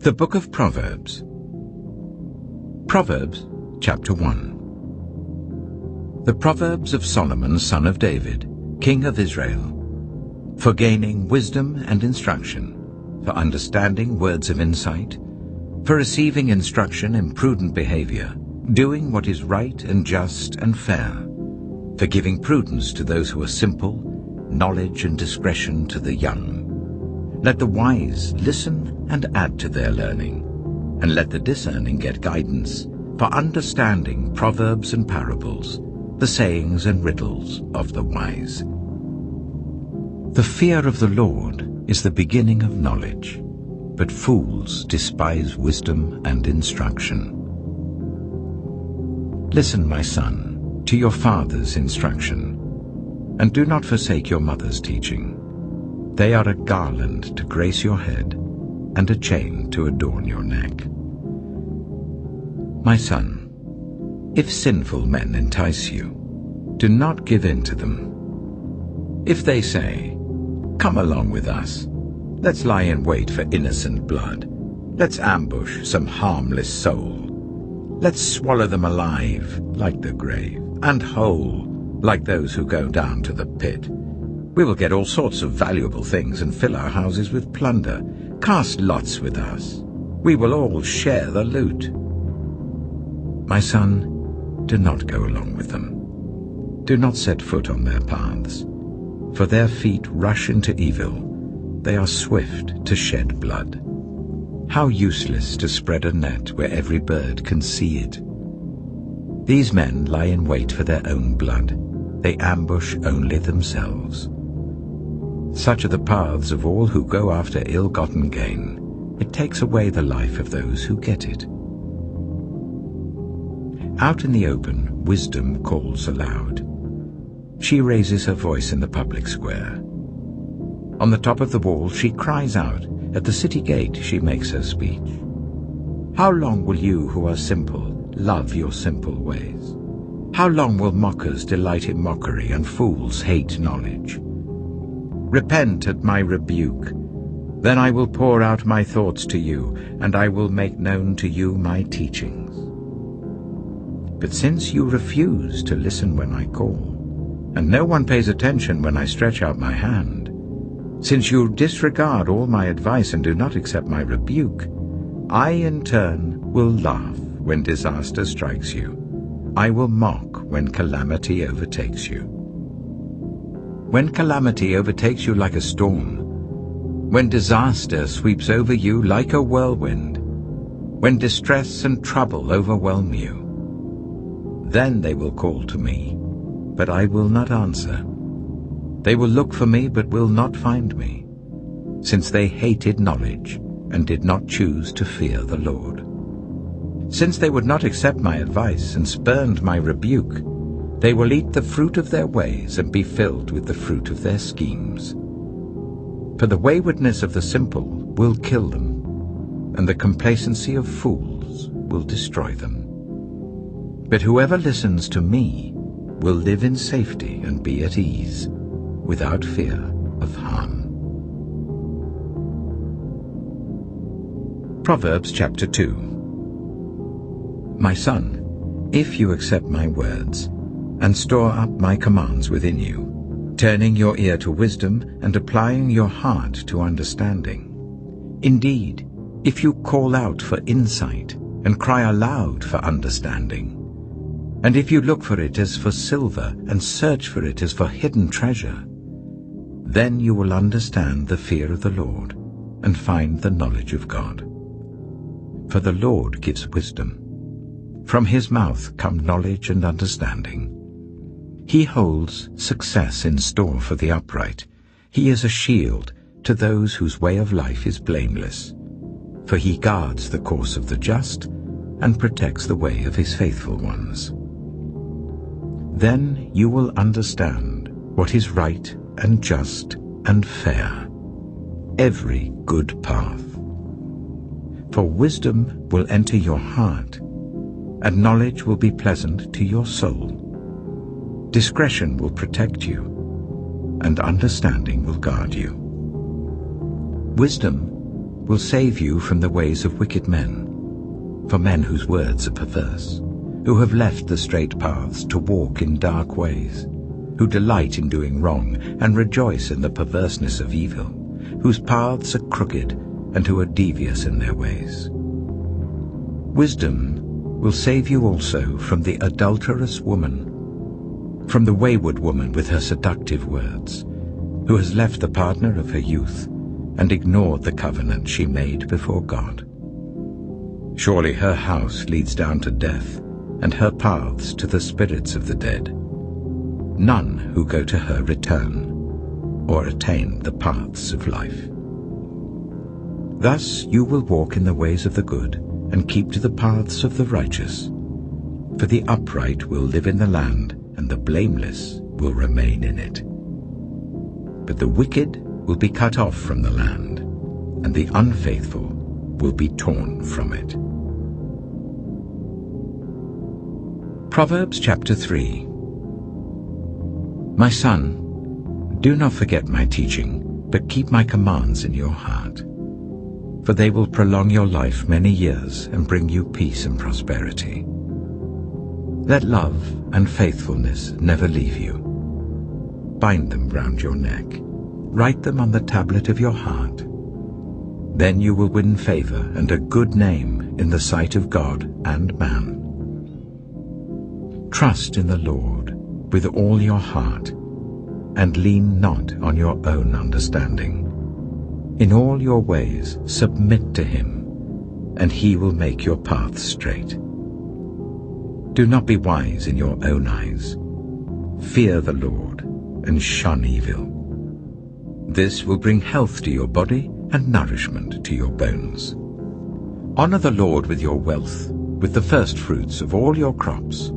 The Book of Proverbs. Proverbs, chapter 1. The Proverbs of Solomon, son of David, king of Israel, for gaining wisdom and instruction, for understanding words of insight, for receiving instruction in prudent behavior, doing what is right and just and fair, for giving prudence to those who are simple, knowledge and discretion to the young. Let the wise listen and add to their learning, and let the discerning get guidance, for understanding proverbs and parables, the sayings and riddles of the wise. The fear of the Lord is the beginning of knowledge, but fools despise wisdom and instruction. Listen, my son, to your father's instruction, and do not forsake your mother's teaching. They are a garland to grace your head, and a chain to adorn your neck. My son, if sinful men entice you, do not give in to them. If they say, "Come along with us, let's lie in wait for innocent blood, let's ambush some harmless soul, let's swallow them alive like the grave, and whole like those who go down to the pit. We will get all sorts of valuable things and fill our houses with plunder. Cast lots with us. We will all share the loot." My son, do not go along with them. Do not set foot on their paths, for their feet rush into evil. They are swift to shed blood. How useless to spread a net where every bird can see it. These men lie in wait for their own blood. They ambush only themselves. Such are the paths of all who go after ill-gotten gain. It takes away the life of those who get it. Out in the open, wisdom calls aloud. She raises her voice in the public square. On the top of the wall she cries out. At the city gate she makes her speech. How long will you who are simple love your simple ways? How long will mockers delight in mockery and fools hate knowledge? Repent at my rebuke. Then I will pour out my thoughts to you, and I will make known to you my teachings. But since you refuse to listen when I call, and no one pays attention when I stretch out my hand, since you disregard all my advice and do not accept my rebuke, I in turn will laugh when disaster strikes you. I will mock when calamity overtakes you. When calamity overtakes you like a storm, when disaster sweeps over you like a whirlwind, when distress and trouble overwhelm you, then they will call to me, but I will not answer. They will look for me, but will not find me, since they hated knowledge and did not choose to fear the Lord. Since they would not accept my advice and spurned my rebuke, they will eat the fruit of their ways and be filled with the fruit of their schemes. For the waywardness of the simple will kill them, and the complacency of fools will destroy them. But whoever listens to me will live in safety and be at ease, without fear of harm. Proverbs chapter 2. My son, if you accept my words, and store up my commands within you, turning your ear to wisdom and applying your heart to understanding. Indeed, if you call out for insight and cry aloud for understanding, and if you look for it as for silver and search for it as for hidden treasure, then you will understand the fear of the Lord and find the knowledge of God. For the Lord gives wisdom. From his mouth come knowledge and understanding. He holds success in store for the upright. He is a shield to those whose way of life is blameless. For he guards the course of the just and protects the way of his faithful ones. Then you will understand what is right and just and fair, every good path. For wisdom will enter your heart, and knowledge will be pleasant to your soul. Discretion will protect you, and understanding will guard you. Wisdom will save you from the ways of wicked men, for men whose words are perverse, who have left the straight paths to walk in dark ways, who delight in doing wrong and rejoice in the perverseness of evil, whose paths are crooked and who are devious in their ways. Wisdom will save you also from the adulterous woman, from the wayward woman with her seductive words, who has left the partner of her youth and ignored the covenant she made before God. Surely her house leads down to death, and her paths to the spirits of the dead. None who go to her return, or attain the paths of life. Thus you will walk in the ways of the good, and keep to the paths of the righteous. For the upright will live in the land, and the blameless will remain in it. But the wicked will be cut off from the land, and the unfaithful will be torn from it. Proverbs chapter 3. My son, do not forget my teaching, but keep my commands in your heart. For they will prolong your life many years and bring you peace and prosperity. Let love and faithfulness never leave you. Bind them round your neck. Write them on the tablet of your heart. Then you will win favor and a good name in the sight of God and man. Trust in the Lord with all your heart, and lean not on your own understanding. In all your ways submit to him, and he will make your paths straight. Do not be wise in your own eyes. Fear the Lord and shun evil. This will bring health to your body and nourishment to your bones. Honor the Lord with your wealth, with the first fruits of all your crops.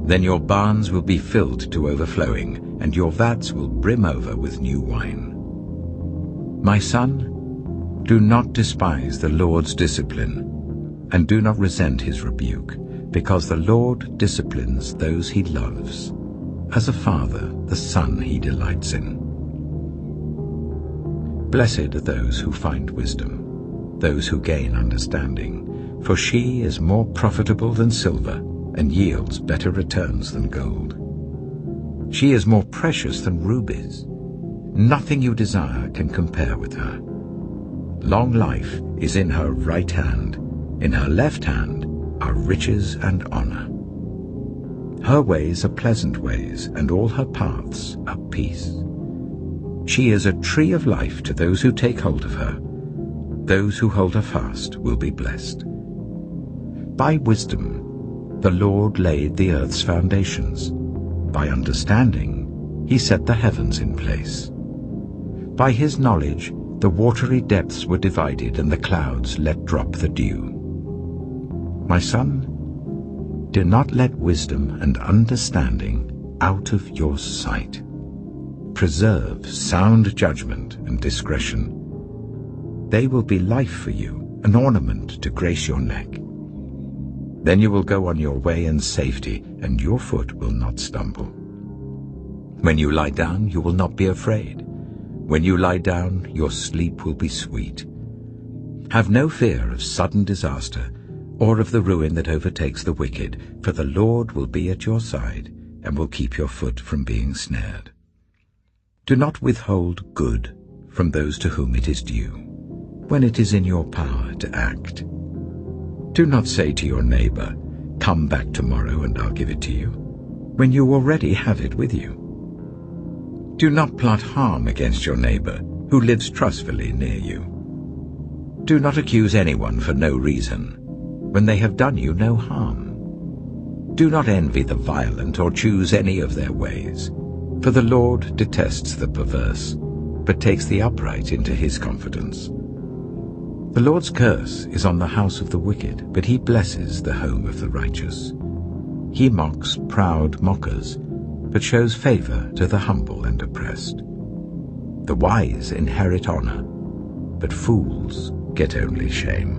Then your barns will be filled to overflowing, and your vats will brim over with new wine. My son, do not despise the Lord's discipline, and do not resent his rebuke, because the Lord disciplines those he loves, as a father the son he delights in. Blessed are those who find wisdom, those who gain understanding, for she is more profitable than silver, and yields better returns than gold. She is more precious than rubies. Nothing you desire can compare with her. Long life is in her right hand. In her left hand are riches and honor. Her ways are pleasant ways, and all her paths are peace. She is a tree of life to those who take hold of her. Those who hold her fast will be blessed. By wisdom the Lord laid the earth's foundations. By understanding he set the heavens in place. By his knowledge the watery depths were divided, and the clouds let drop the dew. My son, do not let wisdom and understanding out of your sight. Preserve sound judgment and discretion. They will be life for you, an ornament to grace your neck. Then you will go on your way in safety, and your foot will not stumble. When you lie down, you will not be afraid. When you lie down, your sleep will be sweet. Have no fear of sudden disaster, or of the ruin that overtakes the wicked, for the Lord will be at your side, and will keep your foot from being snared. Do not withhold good from those to whom it is due, when it is in your power to act. Do not say to your neighbor, "Come back tomorrow and I'll give it to you," when you already have it with you. Do not plot harm against your neighbor who lives trustfully near you. Do not accuse anyone for no reason, when they have done you no harm. Do not envy the violent or choose any of their ways, for the Lord detests the perverse, but takes the upright into his confidence. The Lord's curse is on the house of the wicked, but he blesses the home of the righteous. He mocks proud mockers, but shows favor to the humble and oppressed. The wise inherit honor, but fools get only shame.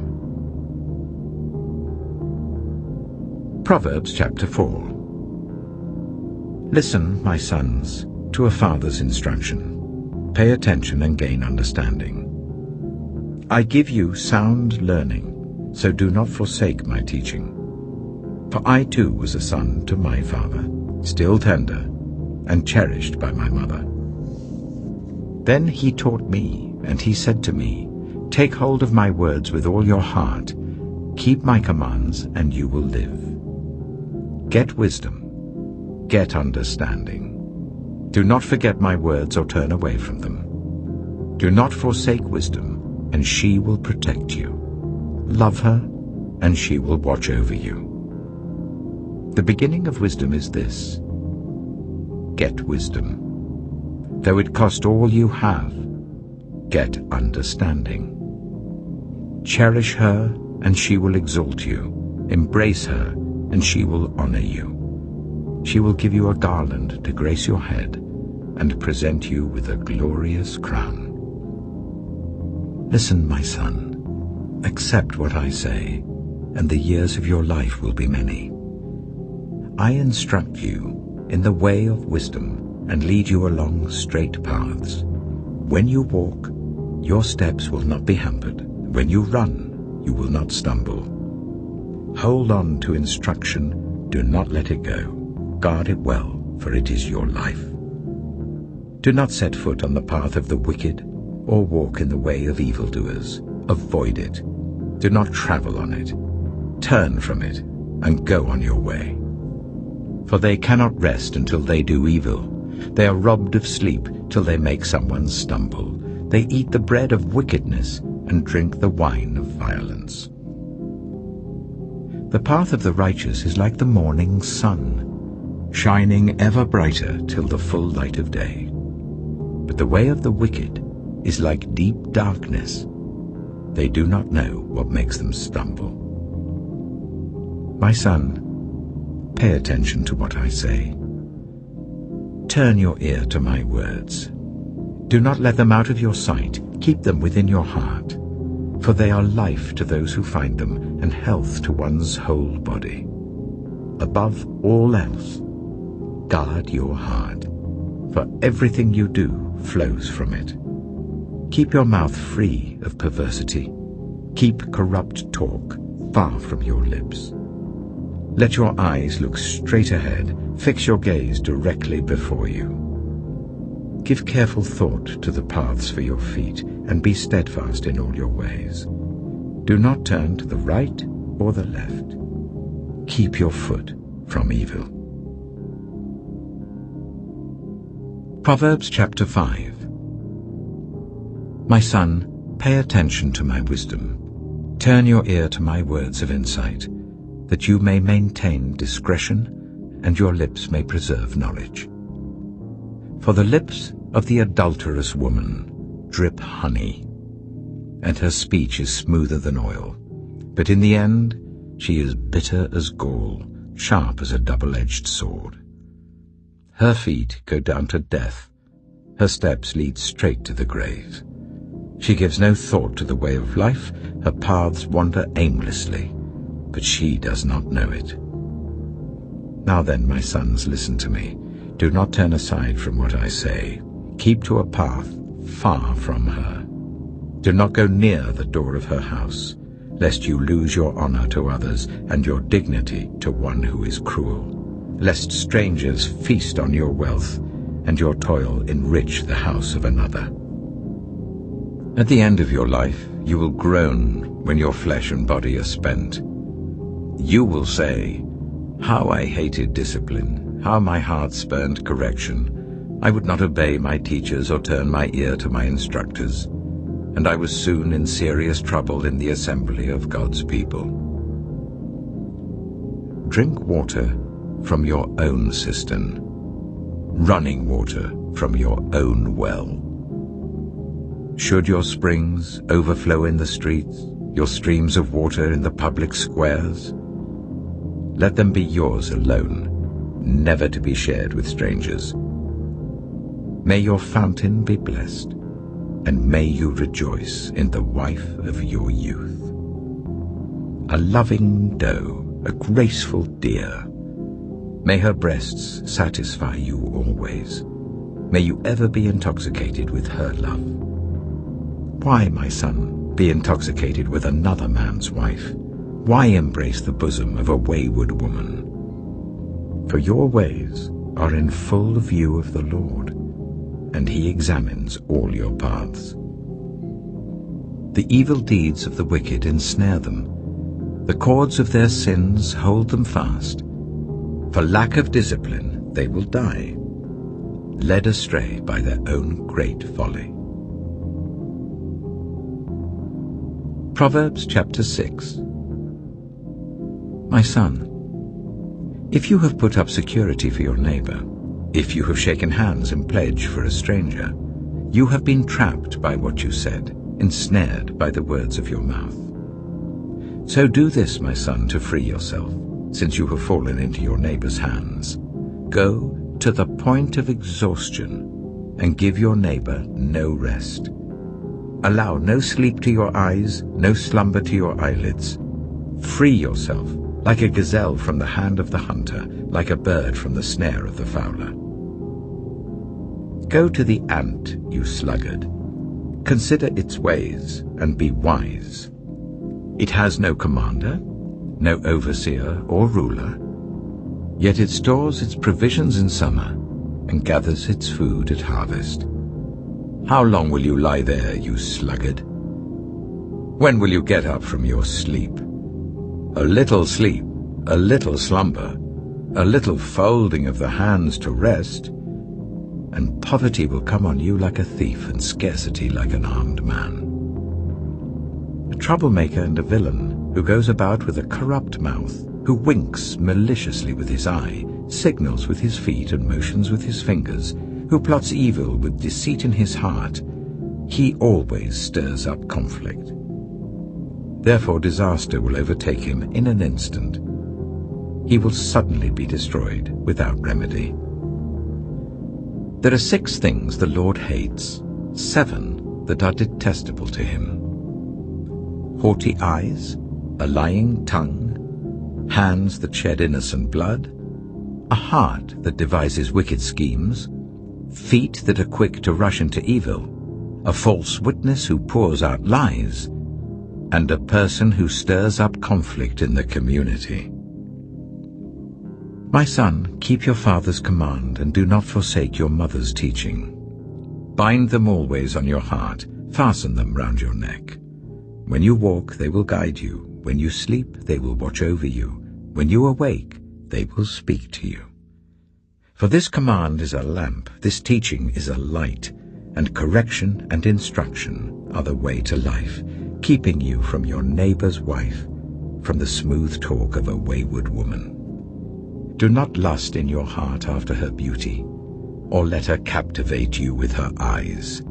Proverbs chapter 4. Listen, my sons, to a father's instruction. Pay attention and gain understanding. I give you sound learning, so do not forsake my teaching. For I too was a son to my father, still tender, and cherished by my mother. Then he taught me, and he said to me, Take hold of my words with all your heart. Keep my commands, and you will live. Get wisdom. Get understanding. Do not forget my words or turn away from them. Do not forsake wisdom, and she will protect you. Love her, and she will watch over you. The beginning of wisdom is this: get wisdom. Though it cost all you have, get understanding. Cherish her, and she will exalt you. Embrace her, and she will honor you. She will give you a garland to grace your head, and present you with a glorious crown. Listen, my son, accept what I say, and the years of your life will be many. I instruct you in the way of wisdom and lead you along straight paths. When you walk, your steps will not be hampered. When you run, you will not stumble. Hold on to instruction, do not let it go. Guard it well, for it is your life. Do not set foot on the path of the wicked, or walk in the way of evildoers. Avoid it. Do not travel on it. Turn from it, and go on your way. For they cannot rest until they do evil. They are robbed of sleep till they make someone stumble. They eat the bread of wickedness and drink the wine of violence. The path of the righteous is like the morning sun, shining ever brighter till the full light of day. But the way of the wicked is like deep darkness. They do not know what makes them stumble. My son, pay attention to what I say. Turn your ear to my words. Do not let them out of your sight. Keep them within your heart, for they are life to those who find them and health to one's whole body. Above all else, guard your heart, for everything you do flows from it. Keep your mouth free of perversity. Keep corrupt talk far from your lips. Let your eyes look straight ahead. Fix your gaze directly before you. Give careful thought to the paths for your feet, and be steadfast in all your ways. Do not turn to the right or the left. Keep your foot from evil. Proverbs chapter 5. My son, pay attention to my wisdom. Turn your ear to my words of insight, that you may maintain discretion and your lips may preserve knowledge. For the lips of the adulterous woman drip honey, and her speech is smoother than oil. But in the end she is bitter as gall, sharp as a double-edged sword. Her feet go down to death, her steps lead straight to the grave. She gives no thought to the way of life, her paths wander aimlessly, but she does not know it. Now then, my sons, listen to me. Do not turn aside from what I say. Keep to a path far from her. Do not go near the door of her house, lest you lose your honor to others and your dignity to one who is cruel, lest strangers feast on your wealth and your toil enrich the house of another. At the end of your life you will groan when your flesh and body are spent. You will say, "How I hated discipline, how my heart spurned correction. I would not obey my teachers or turn my ear to my instructors, and I was soon in serious trouble in the assembly of God's people." Drink water from your own cistern, running water from your own well. Should your springs overflow in the streets, your streams of water in the public squares, let them be yours alone, never to be shared with strangers. May your fountain be blessed, and may you rejoice in the wife of your youth. A loving doe, a graceful deer, may her breasts satisfy you always. May you ever be intoxicated with her love. Why, my son, be intoxicated with another man's wife? Why embrace the bosom of a wayward woman? For your ways are in full view of the Lord, and he examines all your paths. The evil deeds of the wicked ensnare them. The cords of their sins hold them fast. For lack of discipline they will die, led astray by their own great folly. Proverbs chapter 6. My son, if you have put up security for your neighbor, if you have shaken hands in pledge for a stranger, you have been trapped by what you said, ensnared by the words of your mouth. So do this, my son, to free yourself, since you have fallen into your neighbor's hands. Go to the point of exhaustion and give your neighbor no rest. Allow no sleep to your eyes, no slumber to your eyelids. Free yourself, like a gazelle from the hand of the hunter, like a bird from the snare of the fowler. Go to the ant, you sluggard. Consider its ways and be wise. It has no commander, no overseer or ruler, yet it stores its provisions in summer and gathers its food at harvest. How long will you lie there, you sluggard? When will you get up from your sleep? A little sleep, a little slumber, a little folding of the hands to rest, and poverty will come on you like a thief and scarcity like an armed man. A troublemaker and a villain who goes about with a corrupt mouth, who winks maliciously with his eye, signals with his feet and motions with his fingers, who plots evil with deceit in his heart, he always stirs up conflict. Therefore disaster will overtake him in an instant. He will suddenly be destroyed without remedy. There are 6 things the Lord hates, 7 that are detestable to him: haughty eyes, a lying tongue, hands that shed innocent blood, a heart that devises wicked schemes, feet that are quick to rush into evil, a false witness who pours out lies, and a person who stirs up conflict in the community. My son, keep your father's command and do not forsake your mother's teaching. Bind them always on your heart, fasten them round your neck. When you walk, they will guide you. When you sleep, they will watch over you. When you awake, they will speak to you. For this command is a lamp, this teaching is a light, and correction and instruction are the way to life, keeping you from your neighbor's wife, from the smooth talk of a wayward woman. Do not lust in your heart after her beauty, or let her captivate you with her eyes.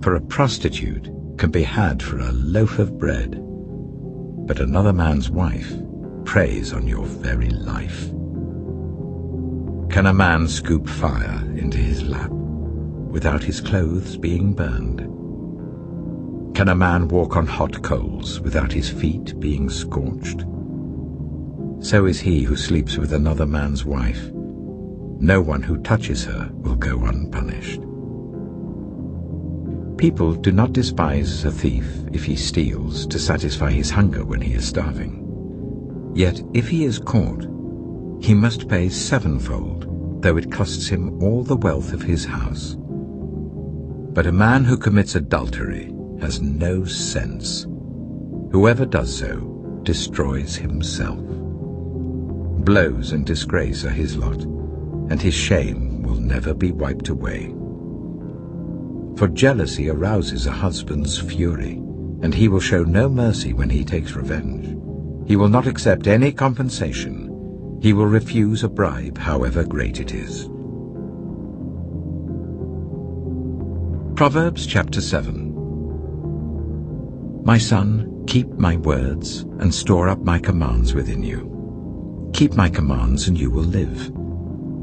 For a prostitute can be had for a loaf of bread, but another man's wife preys on your very life. Can a man scoop fire into his lap without his clothes being burned? Can a man walk on hot coals without his feet being scorched? So is he who sleeps with another man's wife. No one who touches her will go unpunished. People do not despise a thief if he steals to satisfy his hunger when he is starving. Yet if he is caught, he must pay 7-fold, though it costs him all the wealth of his house. But a man who commits adultery has no sense. Whoever does so destroys himself. Blows and disgrace are his lot, and his shame will never be wiped away. For jealousy arouses a husband's fury, and he will show no mercy when he takes revenge. He will not accept any compensation. He will refuse a bribe, however great it is. Proverbs chapter 7. My son, keep my words and store up my commands within you. Keep my commands and you will live.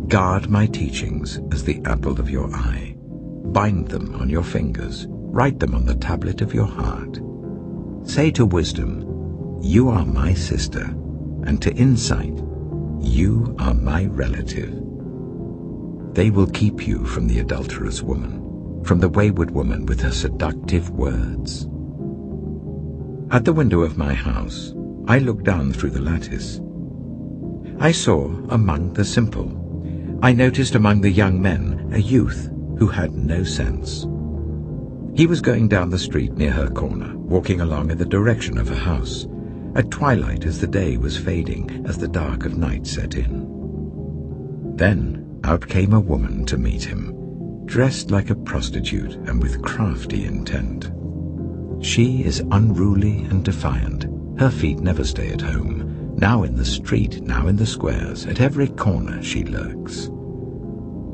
Guard my teachings as the apple of your eye. Bind them on your fingers. Write them on the tablet of your heart. Say to wisdom, you are my sister, and to insight, you are my relative. They will keep you from the adulterous woman, from the wayward woman with her seductive words. At the window of my house, I looked down through the lattice. I saw among the simple, I noticed among the young men a youth who had no sense. He was going down the street near her corner, walking along in the direction of her house, at twilight as the day was fading, as the dark of night set in. Then out came a woman to meet him, dressed like a prostitute and with crafty intent. She is unruly and defiant. Her feet never stay at home. Now in the street, now in the squares, at every corner she lurks.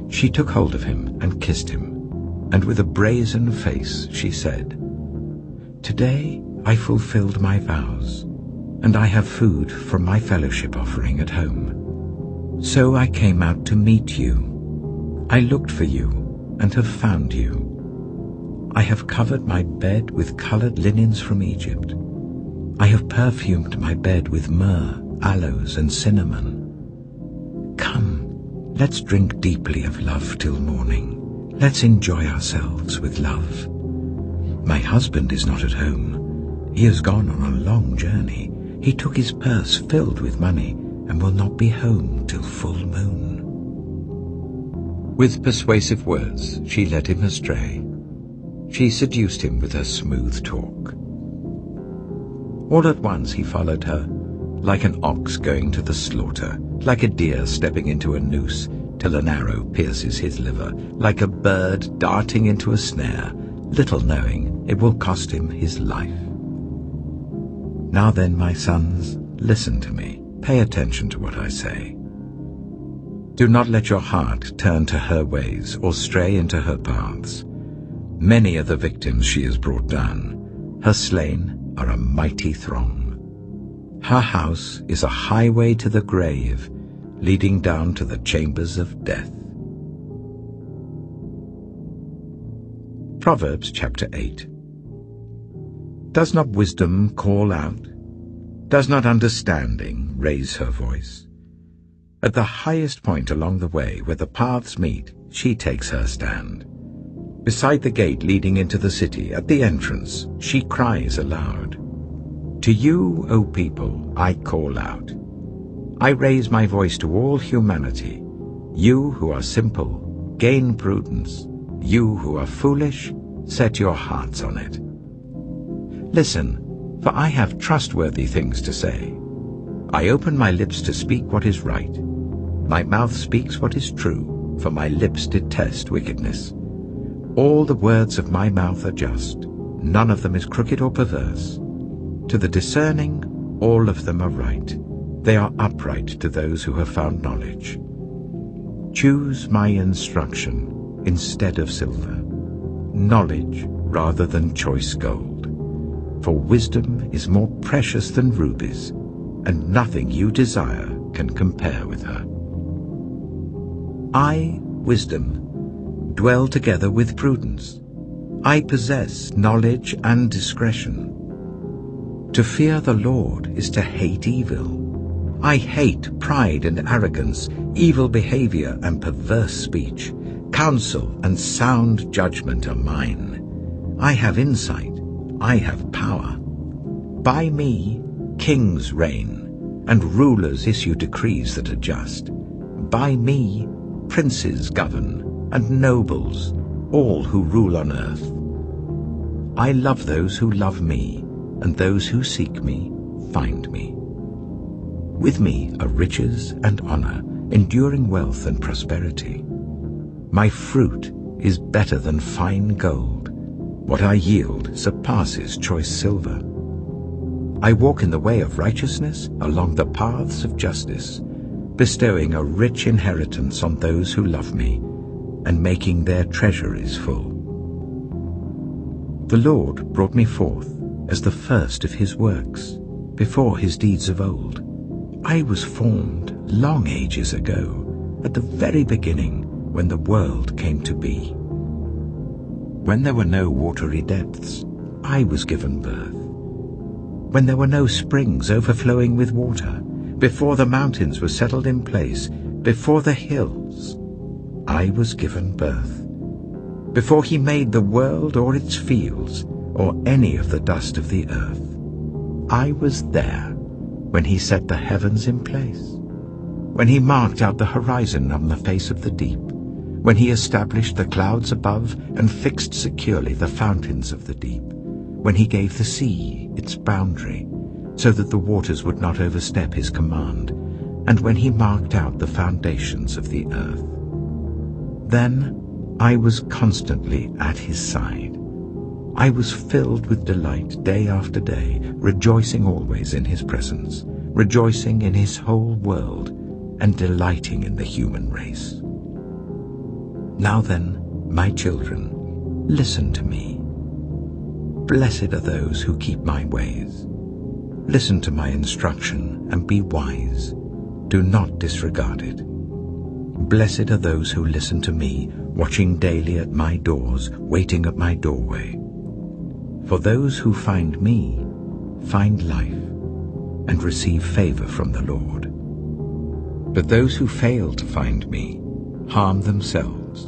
She took hold of him and kissed him, and with a brazen face she said, "Today I fulfilled my vows, and I have food from my fellowship offering at home. So I came out to meet you. I looked for you and have found you. I have covered my bed with colored linens from Egypt. I have perfumed my bed with myrrh, aloes, and cinnamon. Come, let's drink deeply of love till morning. Let's enjoy ourselves with love. My husband is not at home. He has gone on a long journey. He took his purse filled with money and will not be home till full moon." With persuasive words she led him astray. She seduced him with her smooth talk. All at once he followed her, like an ox going to the slaughter, like a deer stepping into a noose till an arrow pierces his liver, like a bird darting into a snare, little knowing it will cost him his life. Now then, my sons, listen to me. Pay attention to what I say. Do not let your heart turn to her ways or stray into her paths. Many are the victims she has brought down. Her slain are a mighty throng. Her house is a highway to the grave, leading down to the chambers of death. Proverbs chapter 8. Does not wisdom call out? Does not understanding raise her voice? At the highest point along the way where the paths meet, she takes her stand. Beside the gate leading into the city, at the entrance, she cries aloud. To you, O people, I call out. I raise my voice to all humanity. You who are simple, gain prudence. You who are foolish, set your hearts on it. Listen, for I have trustworthy things to say. I open my lips to speak what is right. My mouth speaks what is true, for my lips detest wickedness. All the words of my mouth are just. None of them is crooked or perverse. To the discerning, all of them are right. They are upright to those who have found knowledge. Choose my instruction instead of silver, knowledge rather than choice gold. For wisdom is more precious than rubies, and nothing you desire can compare with her. I, wisdom, dwell together with prudence. I possess knowledge and discretion. To fear the Lord is to hate evil. I hate pride and arrogance, evil behavior and perverse speech. Counsel and sound judgment are mine. I have insight. I have power. By me, kings reign, and rulers issue decrees that are just. By me, princes govern, and nobles, all who rule on earth. I love those who love me, and those who seek me find me. With me are riches and honor, enduring wealth and prosperity. My fruit is better than fine gold. What I yield surpasses choice silver. I walk in the way of righteousness along the paths of justice, bestowing a rich inheritance on those who love me, and making their treasuries full. The Lord brought me forth as the first of his works, before his deeds of old. I was formed long ages ago, at the very beginning, when the world came to be. When there were no watery depths, I was given birth. When there were no springs overflowing with water, before the mountains were settled in place, before the hills, I was given birth. Before he made the world or its fields, or any of the dust of the earth, I was there when he set the heavens in place, when he marked out the horizon on the face of the deep, when he established the clouds above and fixed securely the fountains of the deep, when he gave the sea its boundary, so that the waters would not overstep his command, and when he marked out the foundations of the earth. Then I was constantly at his side. I was filled with delight day after day, rejoicing always in his presence, rejoicing in his whole world, and delighting in the human race. Now then, my children, listen to me. Blessed are those who keep my ways. Listen to my instruction and be wise. Do not disregard it. Blessed are those who listen to me, watching daily at my doors, waiting at my doorway. For those who find me find life and receive favor from the Lord. But those who fail to find me harm themselves.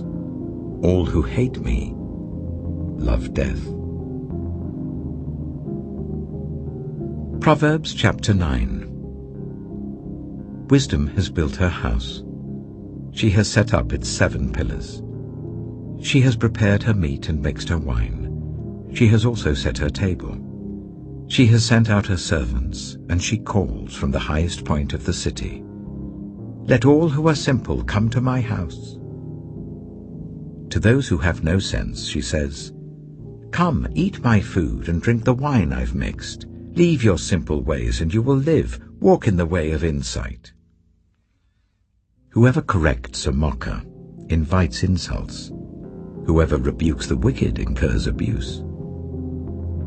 All who hate me love death. Proverbs chapter 9. Wisdom has built her house. She has set up its 7 pillars. She has prepared her meat and mixed her wine. She has also set her table. She has sent out her servants, and she calls from the highest point of the city. Let all who are simple come to my house. To those who have no sense, she says, Come, eat my food and drink the wine I've mixed. Leave your simple ways and you will live. Walk in the way of insight. Whoever corrects a mocker invites insults. Whoever rebukes the wicked incurs abuse.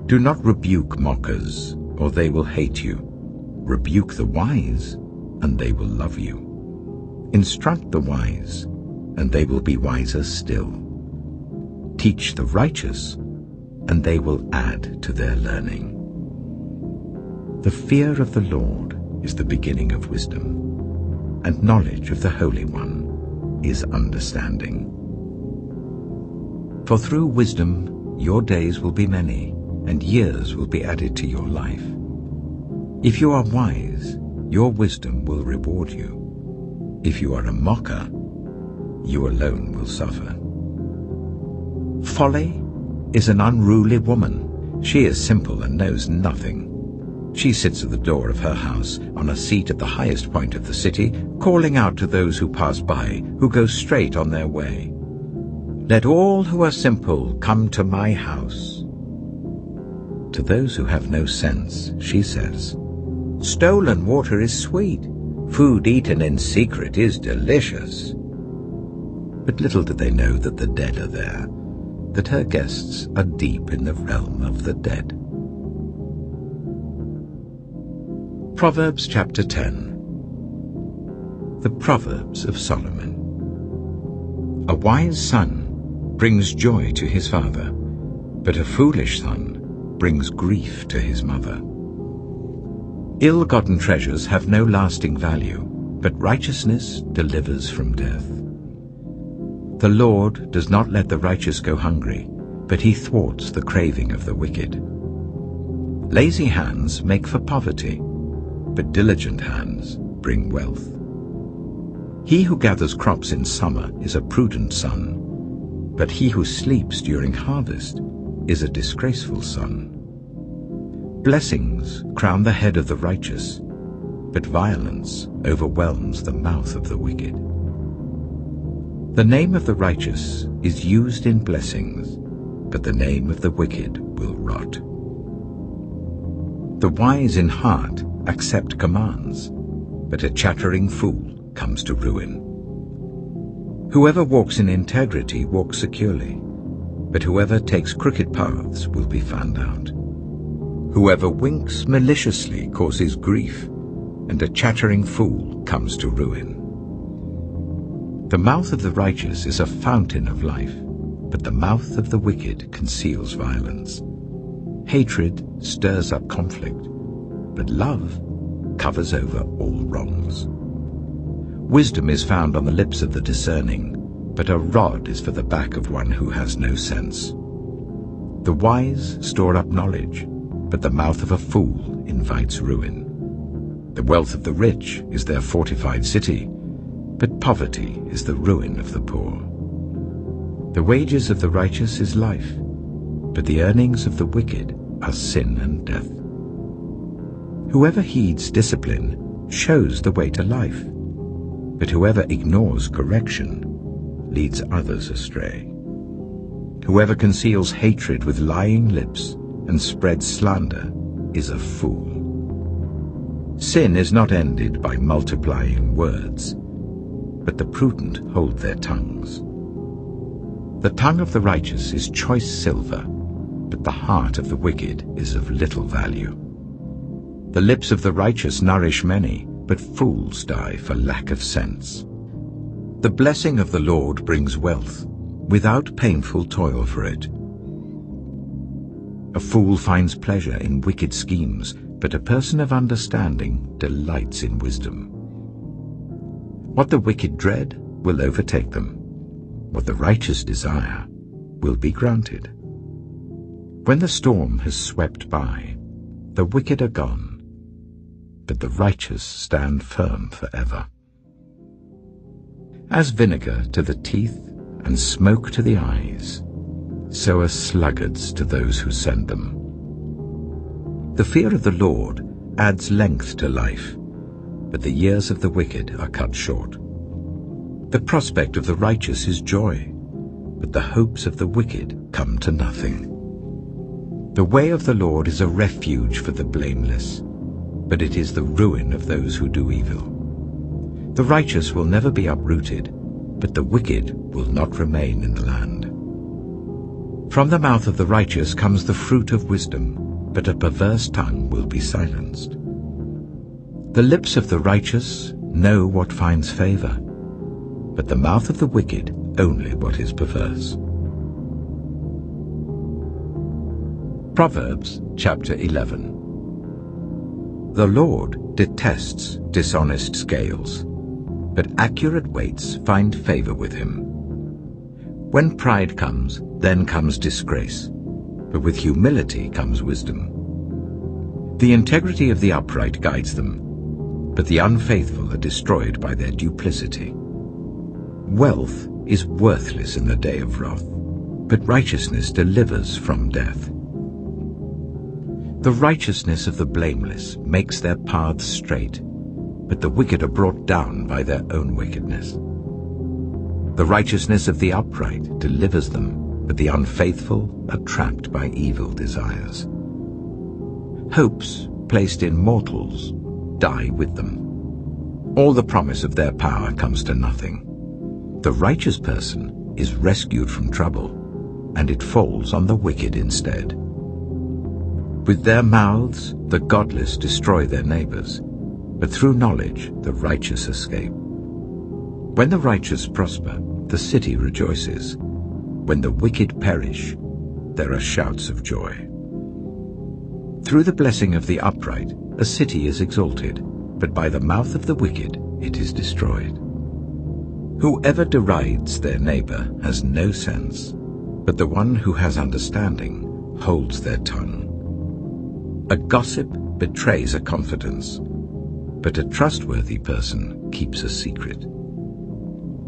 Do not rebuke mockers, or they will hate you. Rebuke the wise, and they will love you. Instruct the wise, and they will be wiser still. Teach the righteous, and they will add to their learning. The fear of the Lord is the beginning of wisdom, and knowledge of the Holy One is understanding. For through wisdom your days will be many, and years will be added to your life. If you are wise, your wisdom will reward you. If you are a mocker, you alone will suffer. Folly is an unruly woman. She is simple and knows nothing. She sits at the door of her house, on a seat at the highest point of the city, calling out to those who pass by, who go straight on their way. Let all who are simple come to my house. To those who have no sense, she says, Stolen water is sweet. Food eaten in secret is delicious. But little do they know that the dead are there, that her guests are deep in the realm of the dead. Proverbs chapter 10. The Proverbs of Solomon. A wise son brings joy to his father, but a foolish son brings grief to his mother. Ill-gotten treasures have no lasting value, but righteousness delivers from death. The Lord does not let the righteous go hungry, but he thwarts the craving of the wicked. Lazy hands make for poverty, but diligent hands bring wealth. He who gathers crops in summer is a prudent son, but he who sleeps during harvest is a disgraceful son. Blessings crown the head of the righteous, but violence overwhelms the mouth of the wicked. The name of the righteous is used in blessings, but the name of the wicked will rot. The wise in heart accept commands, but a chattering fool comes to ruin. Whoever walks in integrity walks securely, but whoever takes crooked paths will be found out. Whoever winks maliciously causes grief, and a chattering fool comes to ruin. The mouth of the righteous is a fountain of life, but the mouth of the wicked conceals violence. Hatred stirs up conflict, but love covers over all wrongs. Wisdom is found on the lips of the discerning, but a rod is for the back of one who has no sense. The wise store up knowledge, but the mouth of a fool invites ruin. The wealth of the rich is their fortified city, but poverty is the ruin of the poor. The wages of the righteous is life, but the earnings of the wicked are sin and death. Whoever heeds discipline shows the way to life, but whoever ignores correction leads others astray. Whoever conceals hatred with lying lips and spreads slander is a fool. Sin is not ended by multiplying words, but the prudent hold their tongues. The tongue of the righteous is choice silver, but the heart of the wicked is of little value. The lips of the righteous nourish many, but fools die for lack of sense. The blessing of the Lord brings wealth, without painful toil for it. A fool finds pleasure in wicked schemes, but a person of understanding delights in wisdom. What the wicked dread will overtake them. What the righteous desire will be granted. When the storm has swept by, the wicked are gone, but the righteous stand firm forever. As vinegar to the teeth and smoke to the eyes, so are sluggards to those who send them. The fear of the Lord adds length to life, but the years of the wicked are cut short. The prospect of the righteous is joy, but the hopes of the wicked come to nothing. The way of the Lord is a refuge for the blameless, but it is the ruin of those who do evil. The righteous will never be uprooted, but the wicked will not remain in the land. From the mouth of the righteous comes the fruit of wisdom, but a perverse tongue will be silenced. The lips of the righteous know what finds favor, but the mouth of the wicked only what is perverse. Proverbs chapter 11. The Lord detests dishonest scales, but accurate weights find favor with him. When pride comes, then comes disgrace, but with humility comes wisdom. The integrity of the upright guides them, but the unfaithful are destroyed by their duplicity. Wealth is worthless in the day of wrath, but righteousness delivers from death. The righteousness of the blameless makes their paths straight, but the wicked are brought down by their own wickedness. The righteousness of the upright delivers them, but the unfaithful are trapped by evil desires. Hopes placed in mortals die with them. All the promise of their power comes to nothing. The righteous person is rescued from trouble, and it falls on the wicked instead. With their mouths the godless destroy their neighbors, but through knowledge the righteous escape. When the righteous prosper, the city rejoices. When the wicked perish, there are shouts of joy. Through the blessing of the upright, a city is exalted, but by the mouth of the wicked it is destroyed. Whoever derides their neighbor has no sense, but the one who has understanding holds their tongue. A gossip betrays a confidence, but a trustworthy person keeps a secret.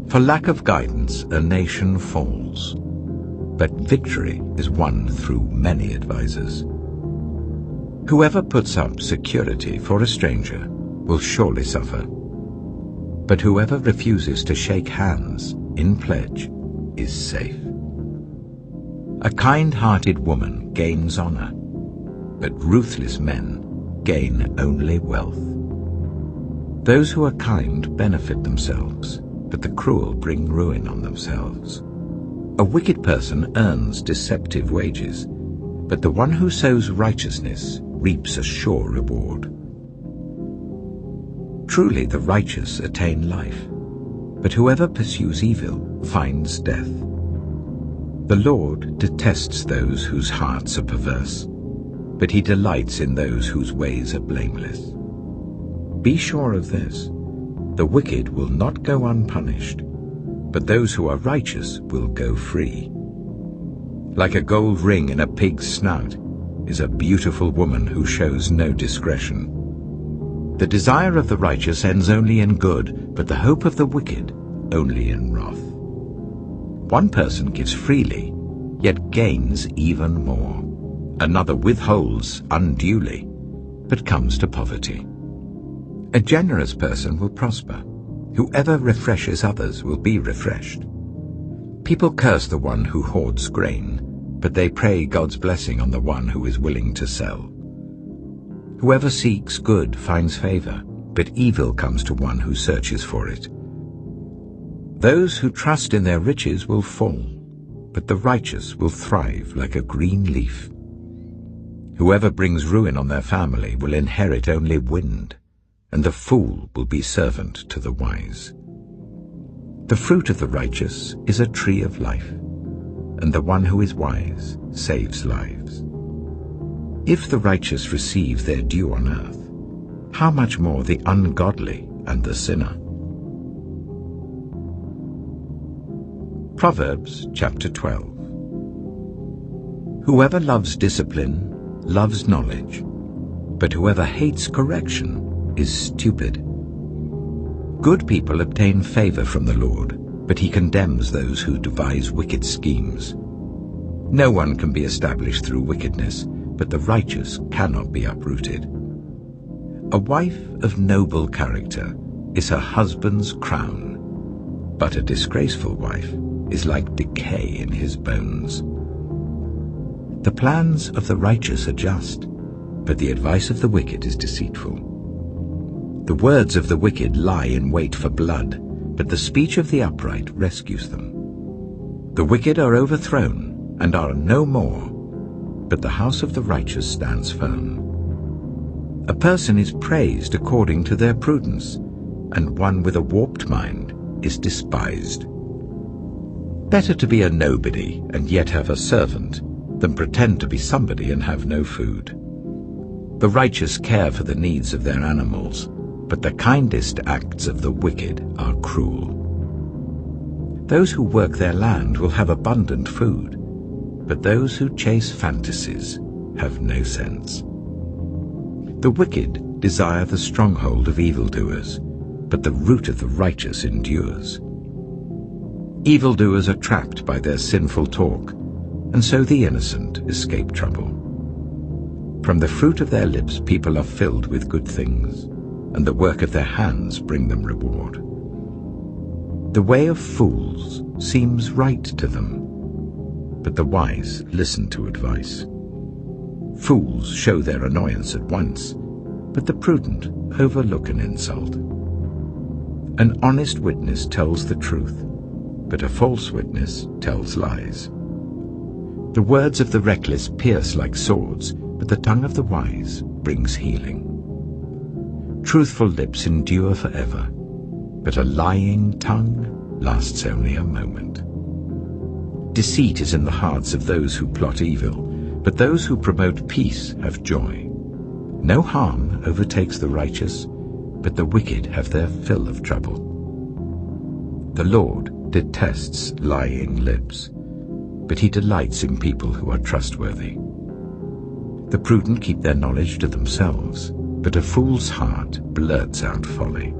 For lack of guidance, a nation falls, but victory is won through many advisers. Whoever puts up security for a stranger will surely suffer, but whoever refuses to shake hands in pledge is safe. A kind-hearted woman gains honor, but ruthless men gain only wealth. Those who are kind benefit themselves, but the cruel bring ruin on themselves. A wicked person earns deceptive wages, but the one who sows righteousness reaps a sure reward. Truly the righteous attain life, but whoever pursues evil finds death. The Lord detests those whose hearts are perverse, but he delights in those whose ways are blameless. Be sure of this, the wicked will not go unpunished, but those who are righteous will go free. Like a gold ring in a pig's snout, is a beautiful woman who shows no discretion. The desire of the righteous ends only in good, but the hope of the wicked only in wrath. One person gives freely, yet gains even more. Another withholds unduly, but comes to poverty. A generous person will prosper. Whoever refreshes others will be refreshed. People curse the one who hoards grain, but they pray God's blessing on the one who is willing to sell. Whoever seeks good finds favor, but evil comes to one who searches for it. Those who trust in their riches will fall, but the righteous will thrive like a green leaf. Whoever brings ruin on their family will inherit only wind, and the fool will be servant to the wise. The fruit of the righteous is a tree of life, and the one who is wise saves lives. If the righteous receive their due on earth, how much more the ungodly and the sinner? Proverbs chapter 12. Whoever loves discipline loves knowledge, but whoever hates correction is stupid. Good people obtain favor from the Lord, but he condemns those who devise wicked schemes. No one can be established through wickedness, but the righteous cannot be uprooted. A wife of noble character is her husband's crown, but a disgraceful wife is like decay in his bones. The plans of the righteous are just, but the advice of the wicked is deceitful. The words of the wicked lie in wait for blood, but the speech of the upright rescues them. The wicked are overthrown and are no more, but the house of the righteous stands firm. A person is praised according to their prudence, and one with a warped mind is despised. Better to be a nobody and yet have a servant than pretend to be somebody and have no food. The righteous care for the needs of their animals, but the kindest acts of the wicked are cruel. Those who work their land will have abundant food, but those who chase fantasies have no sense. The wicked desire the stronghold of evildoers, but the root of the righteous endures. Evildoers are trapped by their sinful talk, and so the innocent escape trouble. From the fruit of their lips people are filled with good things, and the work of their hands bring them reward. The way of fools seems right to them, but the wise listen to advice. Fools show their annoyance at once, but the prudent overlook an insult. An honest witness tells the truth, but a false witness tells lies. The words of the reckless pierce like swords, but the tongue of the wise brings healing. Truthful lips endure forever, but a lying tongue lasts only a moment. Deceit is in the hearts of those who plot evil, but those who promote peace have joy. No harm overtakes the righteous, but the wicked have their fill of trouble. The Lord detests lying lips, but he delights in people who are trustworthy. The prudent keep their knowledge to themselves, but a fool's heart blurts out folly.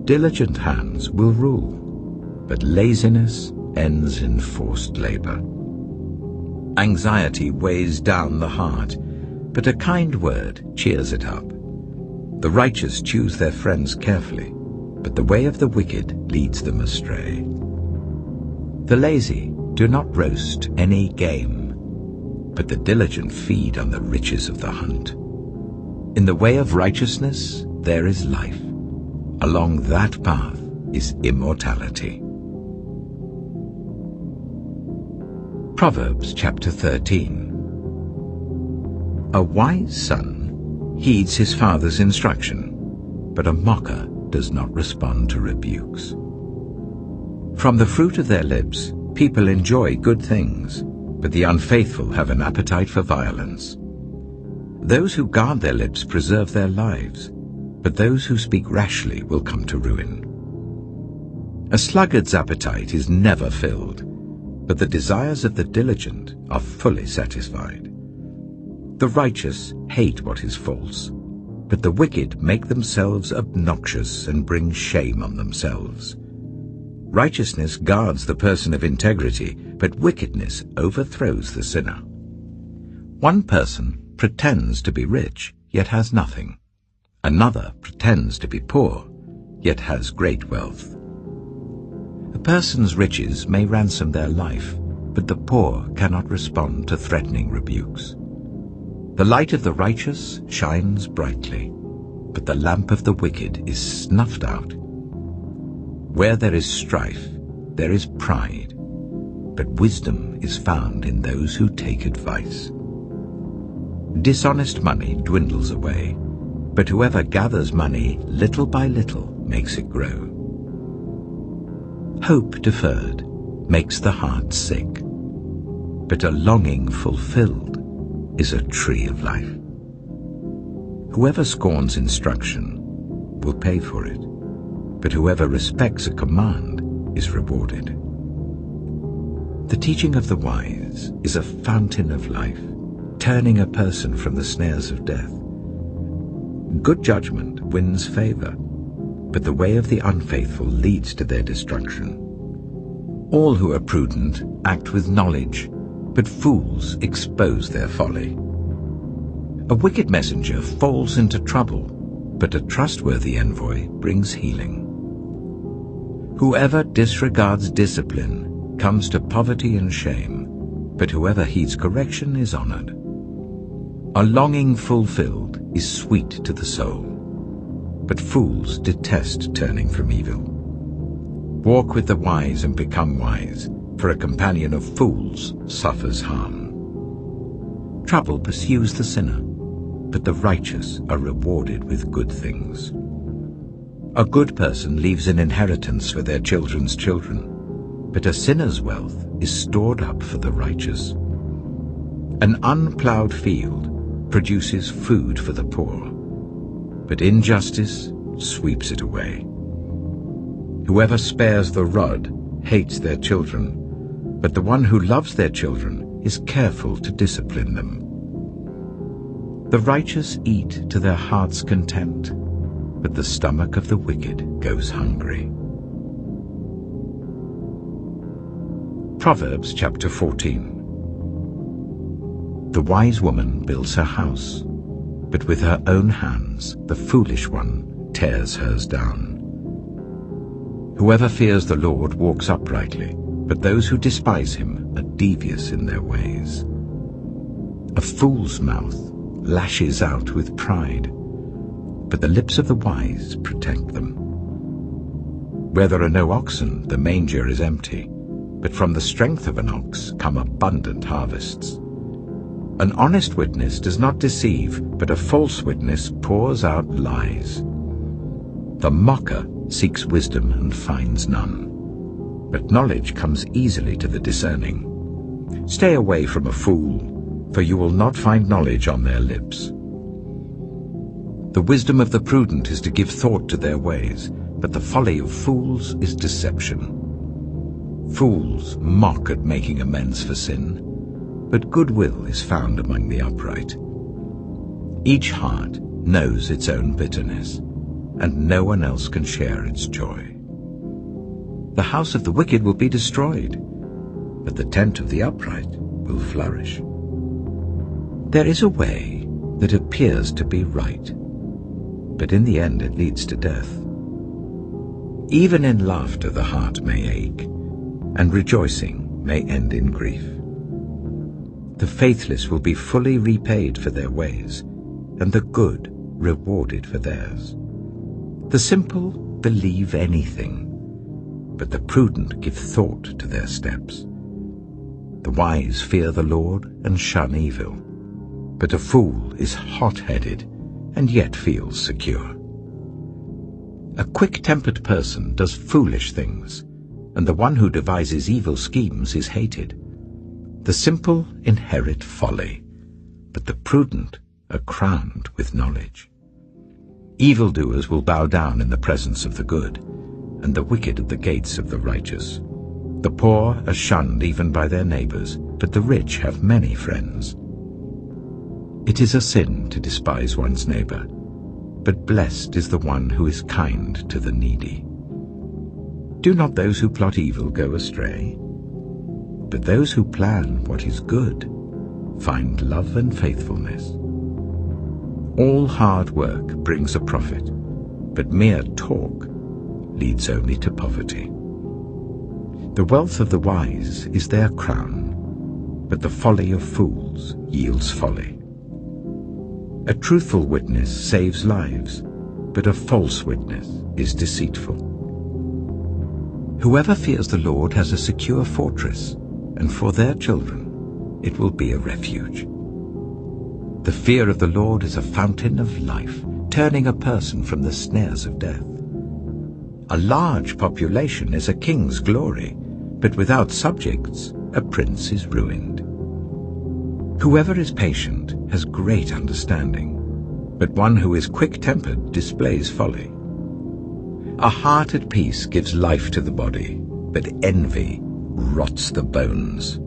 Diligent hands will rule, but laziness ends in forced labor. Anxiety weighs down the heart, but a kind word cheers it up. The righteous choose their friends carefully, but the way of the wicked leads them astray. The lazy do not roast any game, but the diligent feed on the riches of the hunt. In the way of righteousness there is life. Along that path is immortality. Proverbs chapter 13. A wise son heeds his father's instruction, but a mocker does not respond to rebukes. From the fruit of their lips people enjoy good things, but the unfaithful have an appetite for violence. Those who guard their lips preserve their lives, but those who speak rashly will come to ruin. A sluggard's appetite is never filled, but the desires of the diligent are fully satisfied. The righteous hate what is false, but the wicked make themselves obnoxious and bring shame on themselves. Righteousness guards the person of integrity, but wickedness overthrows the sinner. One person pretends to be rich, yet has nothing. Another pretends to be poor, yet has great wealth. A person's riches may ransom their life, but the poor cannot respond to threatening rebukes. The light of the righteous shines brightly, but the lamp of the wicked is snuffed out. Where there is strife, there is pride, but wisdom is found in those who take advice. Dishonest money dwindles away, but whoever gathers money little by little makes it grow. Hope deferred makes the heart sick, but a longing fulfilled is a tree of life. Whoever scorns instruction will pay for it, but whoever respects a command is rewarded. The teaching of the wise is a fountain of life, turning a person from the snares of death. Good judgment wins favor, but the way of the unfaithful leads to their destruction. All who are prudent act with knowledge, but fools expose their folly. A wicked messenger falls into trouble, but a trustworthy envoy brings healing. Whoever disregards discipline comes to poverty and shame, but whoever heeds correction is honored. A longing fulfilled is sweet to the soul, but fools detest turning from evil. Walk with the wise and become wise, for a companion of fools suffers harm. Trouble pursues the sinner, but the righteous are rewarded with good things. A good person leaves an inheritance for their children's children, but a sinner's wealth is stored up for the righteous. An unplowed field produces food for the poor, but injustice sweeps it away. Whoever spares the rod hates their children, but the one who loves their children is careful to discipline them. The righteous eat to their heart's content, but the stomach of the wicked goes hungry. Proverbs chapter 14. The wise woman builds her house, but with her own hands the foolish one tears hers down. Whoever fears the Lord walks uprightly, but those who despise him are devious in their ways. A fool's mouth lashes out with pride, but the lips of the wise protect them. Where there are no oxen, the manger is empty, but from the strength of an ox come abundant harvests. An honest witness does not deceive, but a false witness pours out lies. The mocker seeks wisdom and finds none, but knowledge comes easily to the discerning. Stay away from a fool, for you will not find knowledge on their lips. The wisdom of the prudent is to give thought to their ways, but the folly of fools is deception. Fools mock at making amends for sin, but goodwill is found among the upright. Each heart knows its own bitterness, and no one else can share its joy. The house of the wicked will be destroyed, but the tent of the upright will flourish. There is a way that appears to be right, but in the end it leads to death. Even in laughter the heart may ache, and rejoicing may end in grief. The faithless will be fully repaid for their ways, and the good rewarded for theirs. The simple believe anything, but the prudent give thought to their steps. The wise fear the Lord and shun evil, but a fool is hot-headed and yet feels secure. A quick-tempered person does foolish things, and the one who devises evil schemes is hated. The simple inherit folly, but the prudent are crowned with knowledge. Evildoers will bow down in the presence of the good, and the wicked at the gates of the righteous. The poor are shunned even by their neighbors, but the rich have many friends. It is a sin to despise one's neighbor, but blessed is the one who is kind to the needy. Do not those who plot evil go astray? But those who plan what is good find love and faithfulness. All hard work brings a profit, but mere talk leads only to poverty. The wealth of the wise is their crown, but the folly of fools yields folly. A truthful witness saves lives, but a false witness is deceitful. Whoever fears the Lord has a secure fortress, and for their children it will be a refuge. The fear of the Lord is a fountain of life, turning a person from the snares of death. A large population is a king's glory, but without subjects a prince is ruined. Whoever is patient has great understanding, but one who is quick-tempered displays folly. A heart at peace gives life to the body, but envy rots the bones.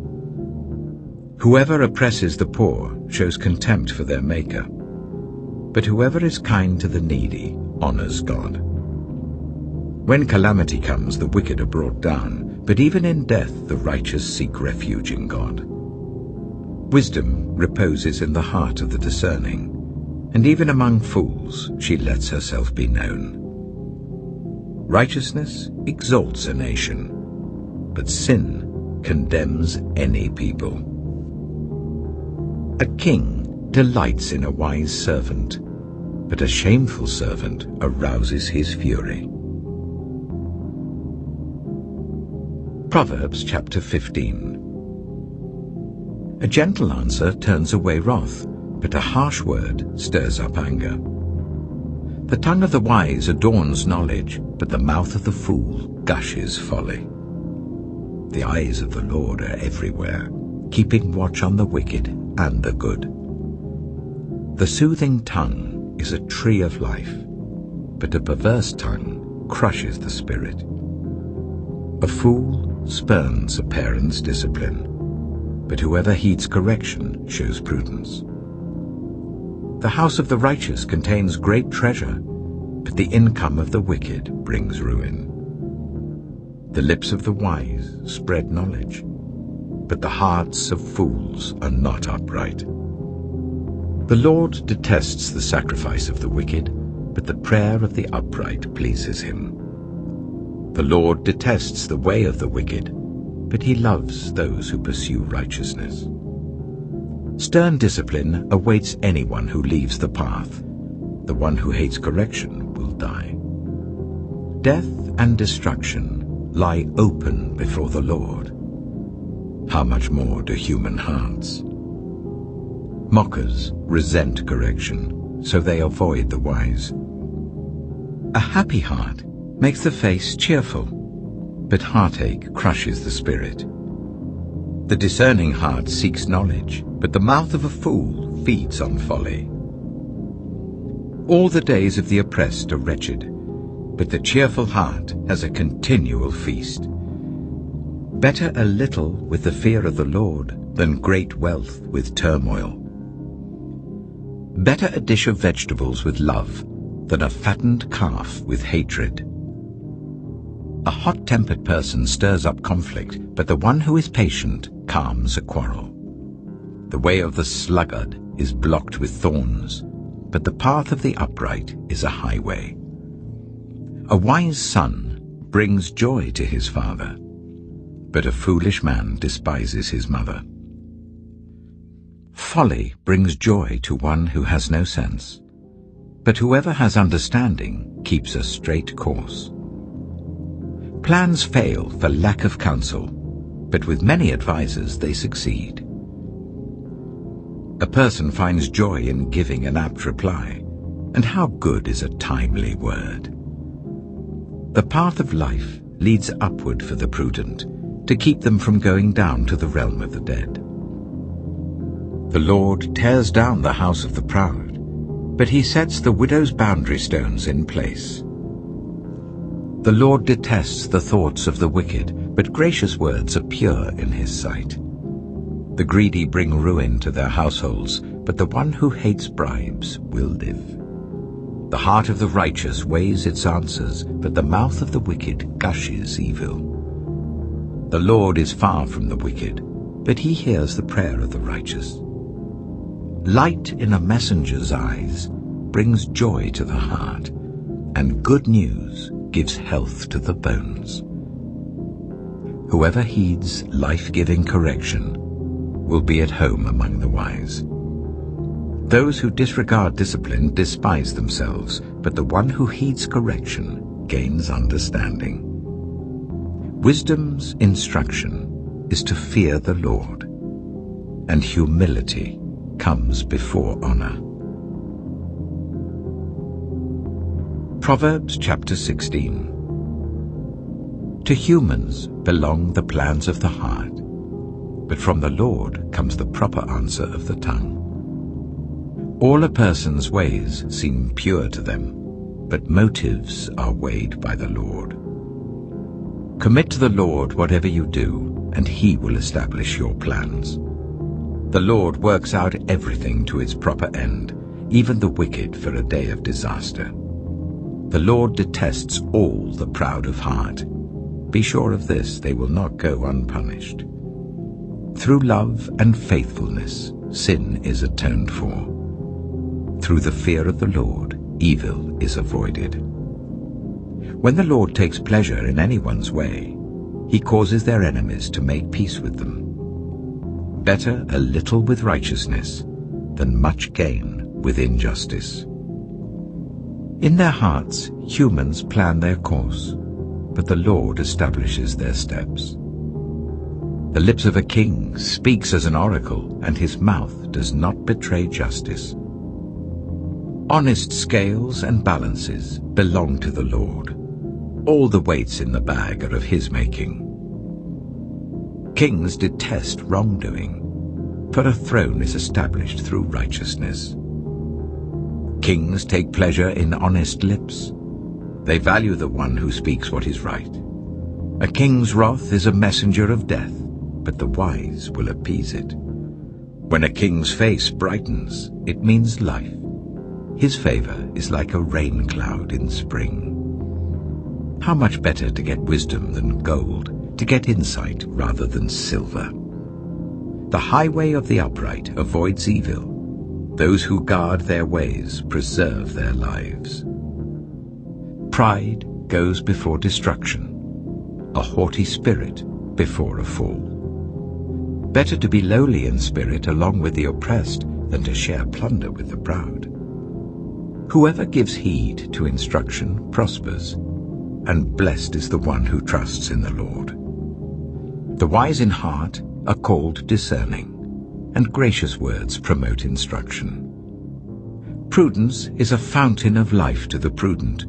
Whoever oppresses the poor shows contempt for their Maker, but whoever is kind to the needy honors God. When calamity comes, the wicked are brought down, but even in death the righteous seek refuge in God. Wisdom reposes in the heart of the discerning, and even among fools she lets herself be known. Righteousness exalts a nation, but sin condemns any people. A king delights in a wise servant, but a shameful servant arouses his fury. Proverbs chapter 15. A gentle answer turns away wrath, but a harsh word stirs up anger. The tongue of the wise adorns knowledge, but the mouth of the fool gushes folly. The eyes of the Lord are everywhere, keeping watch on the wicked and the good. The soothing tongue is a tree of life, but a perverse tongue crushes the spirit. A fool spurns a parent's discipline, but whoever heeds correction shows prudence. The house of the righteous contains great treasure, but the income of the wicked brings ruin. The lips of the wise spread knowledge, but the hearts of fools are not upright. The Lord detests the sacrifice of the wicked, but the prayer of the upright pleases him. The Lord detests the way of the wicked, but he loves those who pursue righteousness. Stern discipline awaits anyone who leaves the path. The one who hates correction will die. Death and destruction lie open before the Lord. How much more do human hearts? Mockers resent correction, so they avoid the wise. A happy heart makes the face cheerful, but heartache crushes the spirit. The discerning heart seeks knowledge, but the mouth of a fool feeds on folly. All the days of the oppressed are wretched, but the cheerful heart has a continual feast. Better a little with the fear of the Lord than great wealth with turmoil. Better a dish of vegetables with love than a fattened calf with hatred. A hot-tempered person stirs up conflict, but the one who is patient calms a quarrel. The way of the sluggard is blocked with thorns, but the path of the upright is a highway. A wise son brings joy to his father, but a foolish man despises his mother. Folly brings joy to one who has no sense, but whoever has understanding keeps a straight course. Plans fail for lack of counsel, but with many advisers they succeed. A person finds joy in giving an apt reply, and how good is a timely word. The path of life leads upward for the prudent, to keep them from going down to the realm of the dead. The Lord tears down the house of the proud, but he sets the widow's boundary stones in place. The Lord detests the thoughts of the wicked, but gracious words are pure in his sight. The greedy bring ruin to their households, but the one who hates bribes will live. The heart of the righteous weighs its answers, but the mouth of the wicked gushes evil. The Lord is far from the wicked, but he hears the prayer of the righteous. Light in a messenger's eyes brings joy to the heart, and good news gives health to the bones. Whoever heeds life-giving correction will be at home among the wise. Those who disregard discipline despise themselves, but the one who heeds correction gains understanding. Wisdom's instruction is to fear the Lord, and humility comes before honor. Proverbs chapter 16. To humans belong the plans of the heart, but from the Lord comes the proper answer of the tongue. All a person's ways seem pure to them, but motives are weighed by the Lord. Commit to the Lord whatever you do, and he will establish your plans. The Lord works out everything to its proper end, even the wicked for a day of disaster. The Lord detests all the proud of heart. Be sure of this, they will not go unpunished. Through love and faithfulness, sin is atoned for. Through the fear of the Lord, evil is avoided. When the Lord takes pleasure in anyone's way, he causes their enemies to make peace with them. Better a little with righteousness than much gain with injustice. In their hearts, humans plan their course, but the Lord establishes their steps. The lips of a king speaks as an oracle, and his mouth does not betray justice. Honest scales and balances belong to the Lord. All the weights in the bag are of his making. Kings detest wrongdoing, for a throne is established through righteousness. Kings take pleasure in honest lips. They value the one who speaks what is right. A king's wrath is a messenger of death, but the wise will appease it. When a king's face brightens, it means life. His favor is like a rain cloud in spring. How much better to get wisdom than gold, to get insight rather than silver. The highway of the upright avoids evil. Those who guard their ways preserve their lives. Pride goes before destruction, a haughty spirit before a fall. Better to be lowly in spirit along with the oppressed than to share plunder with the proud. Whoever gives heed to instruction prospers, and blessed is the one who trusts in the Lord. The wise in heart are called discerning, and gracious words promote instruction. Prudence is a fountain of life to the prudent,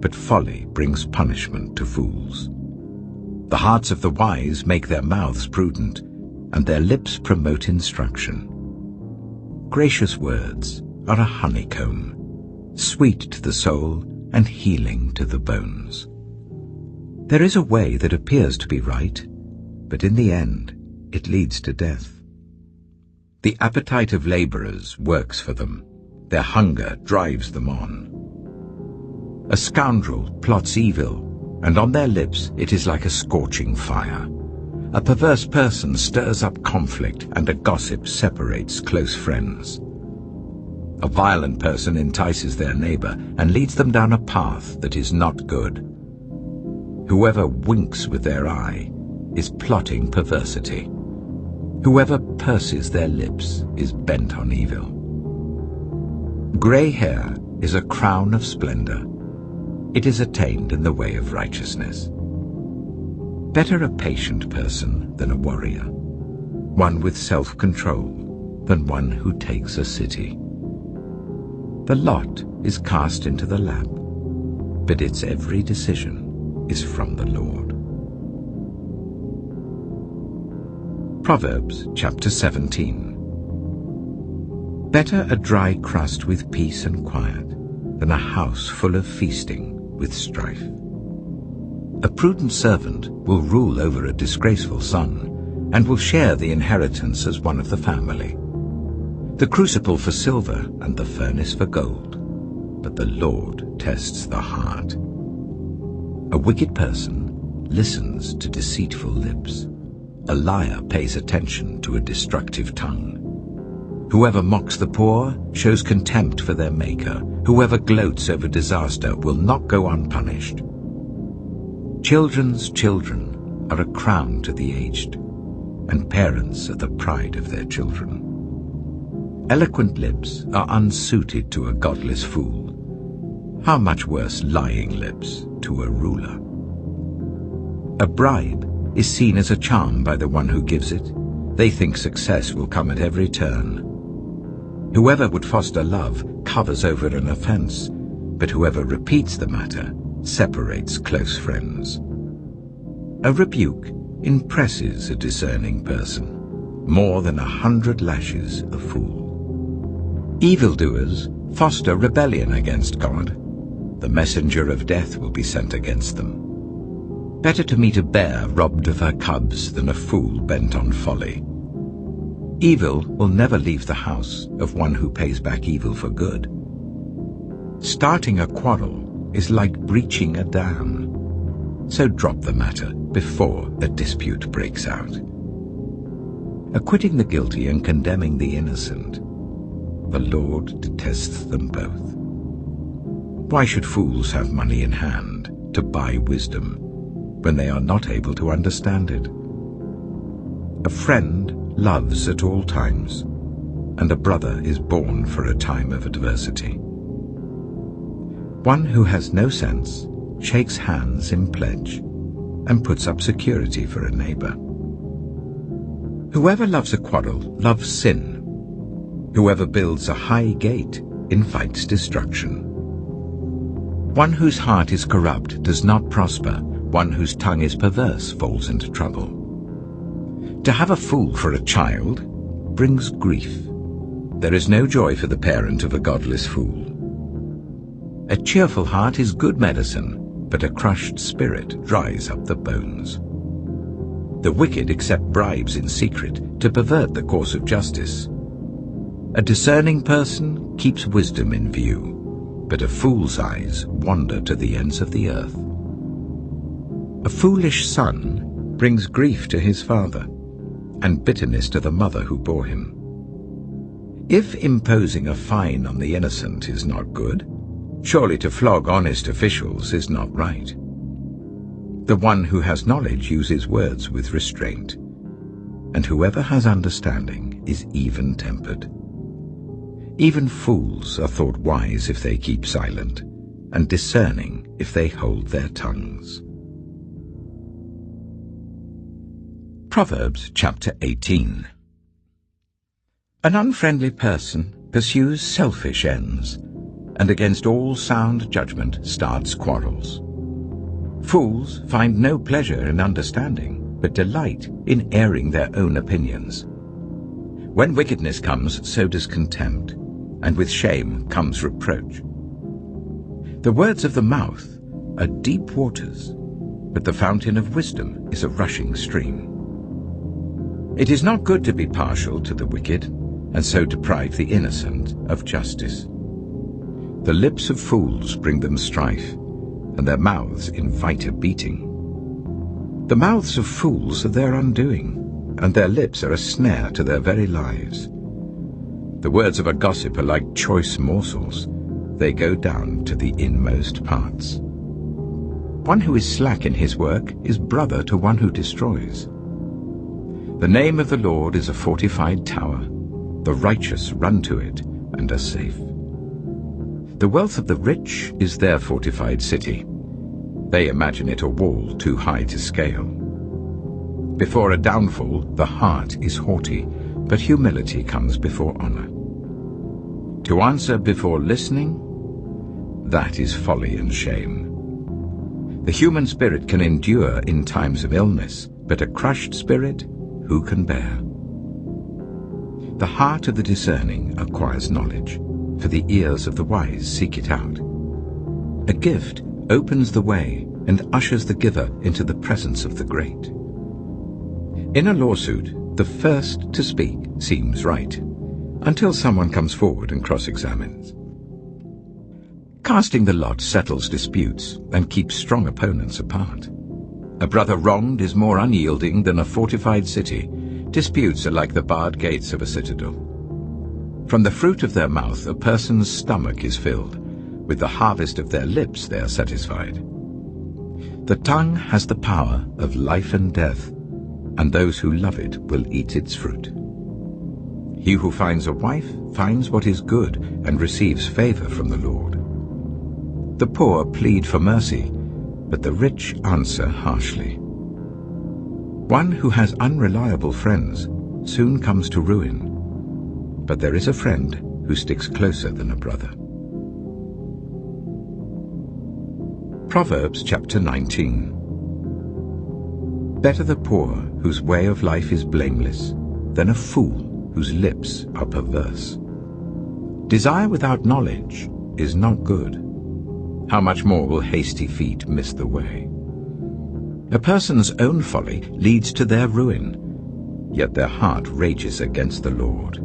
but folly brings punishment to fools. The hearts of the wise make their mouths prudent, and their lips promote instruction. Gracious words are a honeycomb, sweet to the soul and healing to the bones. There is a way that appears to be right, but in the end it leads to death. The appetite of laborers works for them. Their hunger drives them on. A scoundrel plots evil, and on their lips it is like a scorching fire. A perverse person stirs up conflict, and a gossip separates close friends. A violent person entices their neighbor and leads them down a path that is not good. Whoever winks with their eye is plotting perversity. Whoever purses their lips is bent on evil. Gray hair is a crown of splendor. It is attained in the way of righteousness. Better a patient person than a warrior, one with self-control than one who takes a city. The lot is cast into the lap, but its every decision is from the Lord. Proverbs chapter 17. Better a dry crust with peace and quiet than a house full of feasting with strife. A prudent servant will rule over a disgraceful son and will share the inheritance as one of the family. the crucible for silver and the furnace for gold, but the Lord tests the heart. A wicked person listens to deceitful lips. A liar pays attention to a destructive tongue. Whoever mocks the poor shows contempt for their maker. Whoever gloats over disaster will not go unpunished. Children's children are a crown to the aged, and parents are the pride of their children. Eloquent lips are unsuited to a godless fool. How much worse lying lips to a ruler. A bribe is seen as a charm by the one who gives it. They think success will come at every turn. Whoever would foster love covers over an offense, but whoever repeats the matter separates close friends. A rebuke impresses a discerning person, more than 100 lashes a fool. Evildoers foster rebellion against God. The messenger of death will be sent against them. Better to meet a bear robbed of her cubs than a fool bent on folly. Evil will never leave the house of one who pays back evil for good. Starting a quarrel is like breaching a dam, so drop the matter before a dispute breaks out. Acquitting the guilty and condemning the innocent, the Lord detests them both. Why should fools have money in hand to buy wisdom when they are not able to understand it? A friend loves at all times, and a brother is born for a time of adversity. One who has no sense shakes hands in pledge and puts up security for a neighbor. Whoever loves a quarrel loves sin. Whoever builds a high gate invites destruction. One whose heart is corrupt does not prosper. One whose tongue is perverse falls into trouble. To have a fool for a child brings grief. There is no joy for the parent of a godless fool. A cheerful heart is good medicine, but a crushed spirit dries up the bones. The wicked accept bribes in secret to pervert the course of justice. A discerning person keeps wisdom in view, but a fool's eyes wander to the ends of the earth. A foolish son brings grief to his father, and bitterness to the mother who bore him. If imposing a fine on the innocent is not good, surely to flog honest officials is not right. The one who has knowledge uses words with restraint, and whoever has understanding is even-tempered. Even fools are thought wise if they keep silent, and discerning if they hold their tongues. Proverbs chapter 18. An unfriendly person pursues selfish ends, and against all sound judgment starts quarrels. Fools find no pleasure in understanding, but delight in airing their own opinions. When wickedness comes, so does contempt, and with shame comes reproach. The words of the mouth are deep waters, but the fountain of wisdom is a rushing stream. It is not good to be partial to the wicked, and so deprive the innocent of justice. The lips of fools bring them strife, and their mouths invite a beating. The mouths of fools are their undoing, and their lips are a snare to their very lives. The words of a gossip are like choice morsels. They go down to the inmost parts. One who is slack in his work is brother to one who destroys. The name of the Lord is a fortified tower. The righteous run to it and are safe. The wealth of the rich is their fortified city. They imagine it a wall too high to scale. Before a downfall, the heart is haughty, but humility comes before honor. To answer before listening, that is folly and shame. The human spirit can endure in times of illness, but a crushed spirit who can bear? The heart of the discerning acquires knowledge, for the ears of the wise seek it out. A gift opens the way and ushers the giver into the presence of the great. In a lawsuit, the first to speak seems right. until someone comes forward and cross-examines. Casting the lot settles disputes and keeps strong opponents apart. A brother wronged is more unyielding than a fortified city. Disputes are like the barred gates of a citadel. From the fruit of their mouth a person's stomach is filled. With the harvest of their lips they are satisfied. The tongue has the power of life and death, and those who love it will eat its fruit. He who finds a wife finds what is good and receives favor from the Lord. The poor plead for mercy, but the rich answer harshly. One who has unreliable friends soon comes to ruin, but there is a friend who sticks closer than a brother. Proverbs chapter 19. Better the poor whose way of life is blameless than a fool whose lips are perverse. Desire without knowledge is not good. How much more will hasty feet miss the way? A person's own folly leads to their ruin, yet their heart rages against the Lord.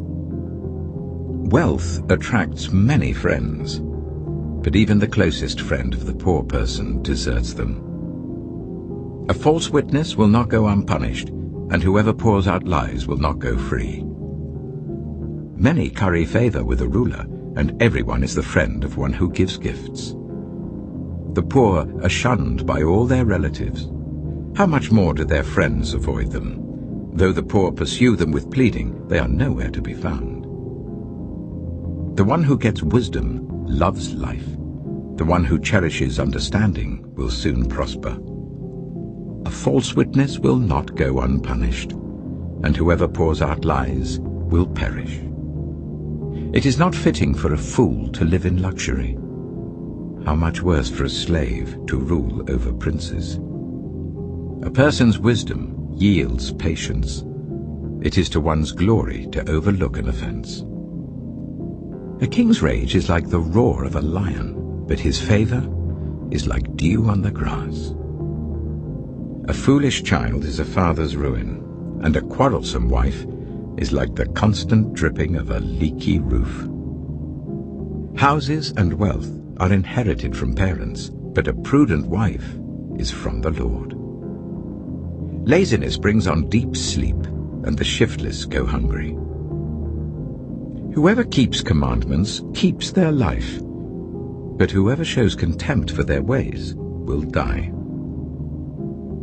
Wealth attracts many friends, but even the closest friend of the poor person deserts them. A false witness will not go unpunished, and whoever pours out lies will not go free. Many curry favor with a ruler, and everyone is the friend of one who gives gifts. The poor are shunned by all their relatives. How much more do their friends avoid them? Though the poor pursue them with pleading, they are nowhere to be found. The one who gets wisdom loves life. The one who cherishes understanding will soon prosper. A false witness will not go unpunished, and whoever pours out lies will perish. It is not fitting for a fool to live in luxury. How much worse for a slave to rule over princes. A person's wisdom yields patience. It is to one's glory to overlook an offense. A king's rage is like the roar of a lion, but his favor is like dew on the grass. A foolish child is a father's ruin, and a quarrelsome wife is like the constant dripping of a leaky roof. Houses and wealth are inherited from parents, but a prudent wife is from the Lord. Laziness brings on deep sleep, and the shiftless go hungry. Whoever keeps commandments keeps their life, but whoever shows contempt for their ways will die.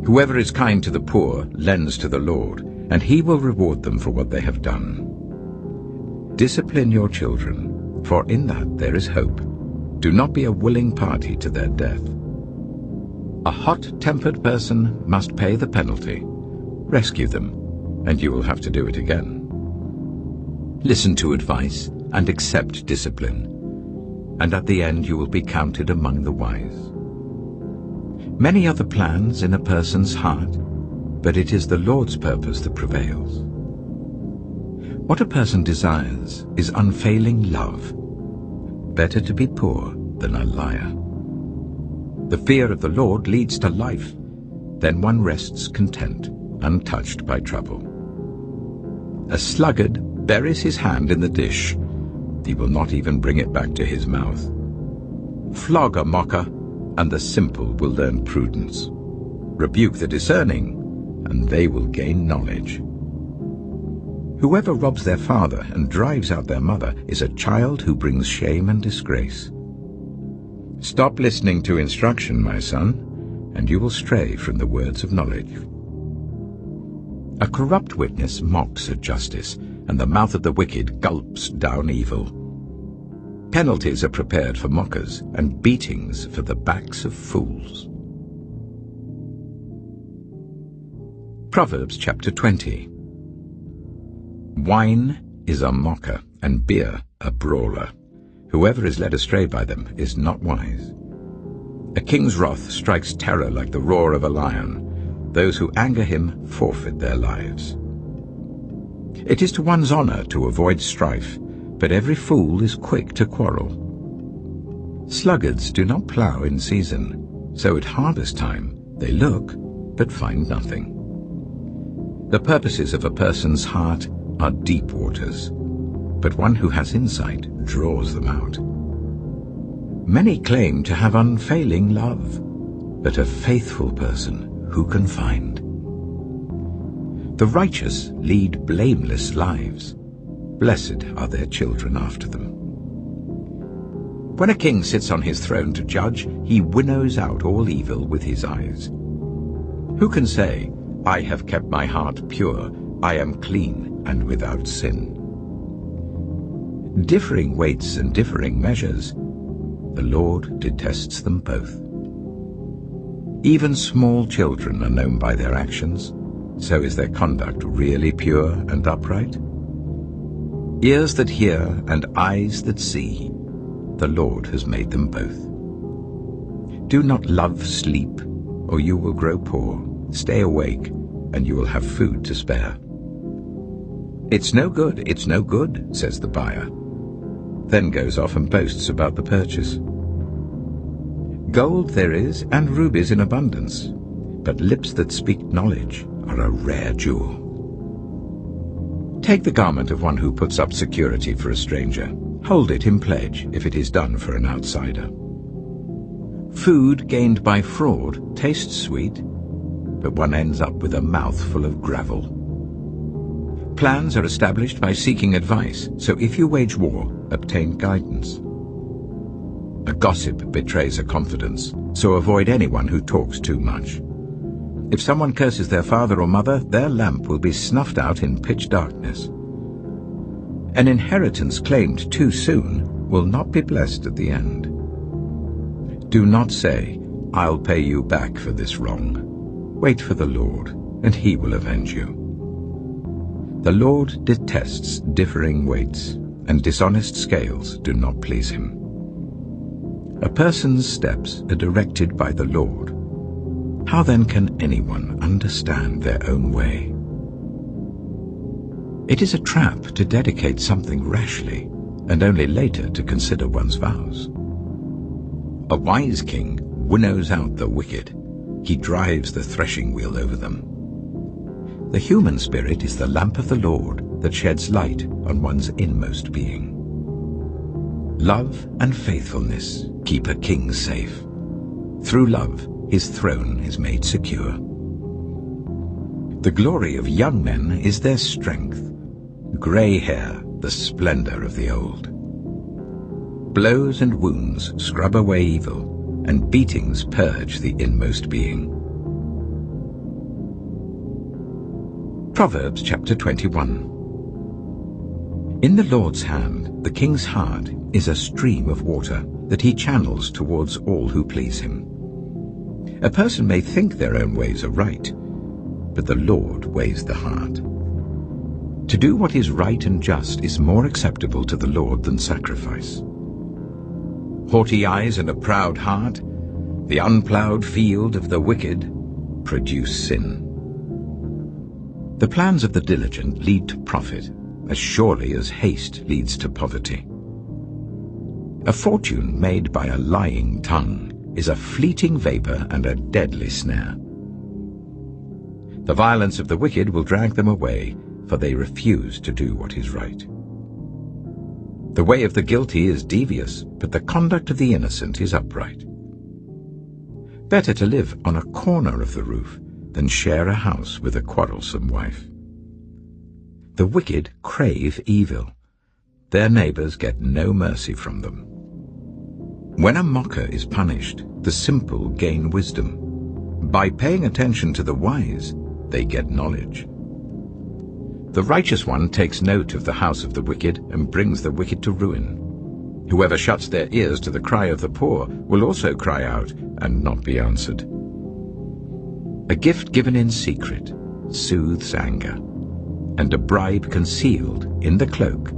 Whoever is kind to the poor lends to the Lord, and he will reward them for what they have done. Discipline your children, for in that there is hope. Do not be a willing party to their death. A hot-tempered person must pay the penalty. Rescue them, and you will have to do it again. Listen to advice and accept discipline, and at the end you will be counted among the wise. Many are the plans in a person's heart, but it is the Lord's purpose that prevails. What a person desires is unfailing love. Better to be poor than a liar. The fear of the Lord leads to life. Then one rests content, untouched by trouble. A sluggard buries his hand in the dish. He will not even bring it back to his mouth. Flog a mocker, and the simple will learn prudence. Rebuke the discerning, and they will gain knowledge. Whoever robs their father and drives out their mother is a child who brings shame and disgrace. Stop listening to instruction, my son, and you will stray from the words of knowledge. A corrupt witness mocks at justice, and the mouth of the wicked gulps down evil. Penalties are prepared for mockers, and beatings for the backs of fools. Proverbs chapter 20. Wine is a mocker, and beer a brawler. Whoever is led astray by them is not wise. A king's wrath strikes terror like the roar of a lion. Those who anger him forfeit their lives. It is to one's honor to avoid strife, but every fool is quick to quarrel. Sluggards do not plow in season, so at harvest time they look but find nothing. The purposes of a person's heart are deep waters, but one who has insight draws them out. Many claim to have unfailing love, but a faithful person who can find? The righteous lead blameless lives. Blessed are their children after them. When a king sits on his throne to judge, he winnows out all evil with his eyes. Who can say, I have kept my heart pure, I am clean and without sin? Differing weights and differing measures, the Lord detests them both. Even small children are known by their actions, so is their conduct really pure and upright? Ears that hear and eyes that see, the Lord has made them both. Do not love sleep, or you will grow poor. Stay awake, and you will have food to spare. It's no good, says the buyer. Then goes off and boasts about the purchase. Gold there is, and rubies in abundance, but lips that speak knowledge are a rare jewel. Take the garment of one who puts up security for a stranger. Hold it in pledge if it is done for an outsider. Food gained by fraud tastes sweet, but one ends up with a mouth full of gravel. Plans are established by seeking advice, so if you wage war, obtain guidance. A gossip betrays a confidence, so avoid anyone who talks too much. If someone curses their father or mother, their lamp will be snuffed out in pitch darkness. An inheritance claimed too soon will not be blessed at the end. Do not say, I'll pay you back for this wrong. Wait for the Lord, and he will avenge you. The Lord detests differing weights, and dishonest scales do not please him. A person's steps are directed by the Lord. How then can anyone understand their own way? It is a trap to dedicate something rashly, and only later to consider one's vows. A wise king winnows out the wicked. He drives the threshing wheel over them. The human spirit is the lamp of the Lord that sheds light on one's inmost being. Love and faithfulness keep a king safe. Through love, his throne is made secure. The glory of young men is their strength, grey hair the splendor of the old. Blows and wounds scrub away evil, and beatings purge the inmost being. Proverbs chapter 21. In the Lord's hand, the king's heart is a stream of water that he channels towards all who please him. A person may think their own ways are right, but the Lord weighs the heart. To do what is right and just is more acceptable to the Lord than sacrifice. Haughty eyes and a proud heart, the unplowed field of the wicked, produce sin. The plans of the diligent lead to profit, as surely as haste leads to poverty. A fortune made by a lying tongue is a fleeting vapor and a deadly snare. The violence of the wicked will drag them away, for they refuse to do what is right. The way of the guilty is devious, but the conduct of the innocent is upright. Better to live on a corner of the roof than share a house with a quarrelsome wife. The wicked crave evil. Their neighbors get no mercy from them. When a mocker is punished, the simple gain wisdom. By paying attention to the wise, they get knowledge. The righteous one takes note of the house of the wicked and brings the wicked to ruin. Whoever shuts their ears to the cry of the poor will also cry out and not be answered. A gift given in secret soothes anger, and a bribe concealed in the cloak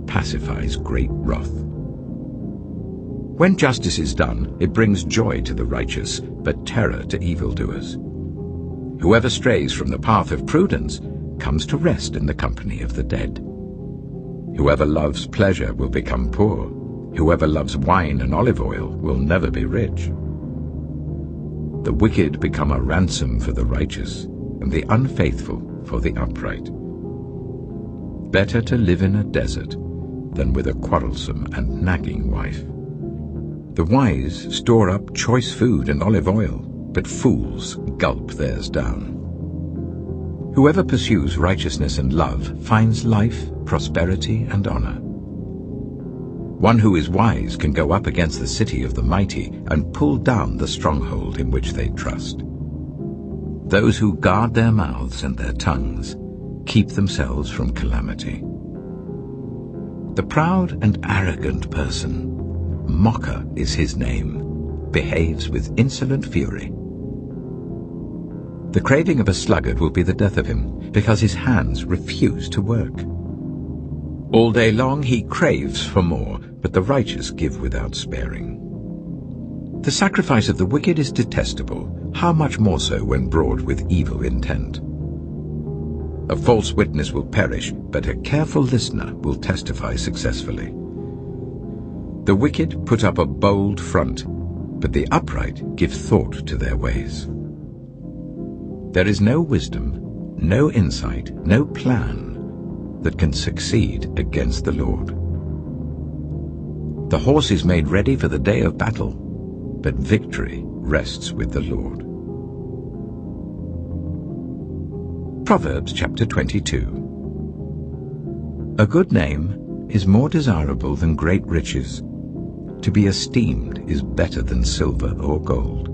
pacifies great wrath. When justice is done, it brings joy to the righteous, but terror to evildoers. Whoever strays from the path of prudence comes to rest in the company of the dead. Whoever loves pleasure will become poor. Whoever loves wine and olive oil will never be rich. The wicked become a ransom for the righteous, and the unfaithful for the upright. Better to live in a desert than with a quarrelsome and nagging wife. The wise store up choice food and olive oil, but fools gulp theirs down. Whoever pursues righteousness and love finds life, prosperity, and honor. One who is wise can go up against the city of the mighty and pull down the stronghold in which they trust. Those who guard their mouths and their tongues keep themselves from calamity. The proud and arrogant person, mocker is his name, behaves with insolent fury. The craving of a sluggard will be the death of him, because his hands refuse to work. All day long he craves for more, but the righteous give without sparing. The sacrifice of the wicked is detestable, how much more so when brought with evil intent. A false witness will perish, but a careful listener will testify successfully. The wicked put up a bold front, but the upright give thought to their ways. There is no wisdom, no insight, no plan that can succeed against the Lord. The horse is made ready for the day of battle, but victory rests with the Lord. Proverbs chapter 22. A good name is more desirable than great riches. To be esteemed is better than silver or gold.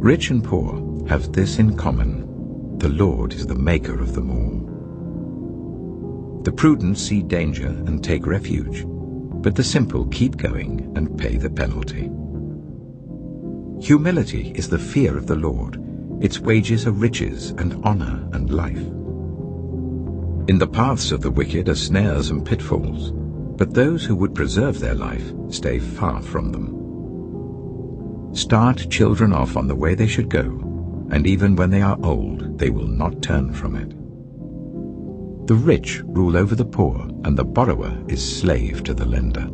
Rich and poor have this in common: the Lord is the maker of them all. The prudent see danger and take refuge, but the simple keep going and pay the penalty. Humility is the fear of the Lord. Its wages are riches and honor and life. In the paths of the wicked are snares and pitfalls, but those who would preserve their life stay far from them. Start children off on the way they should go, and even when they are old, they will not turn from it. The rich rule over the poor, and the borrower is slave to the lender.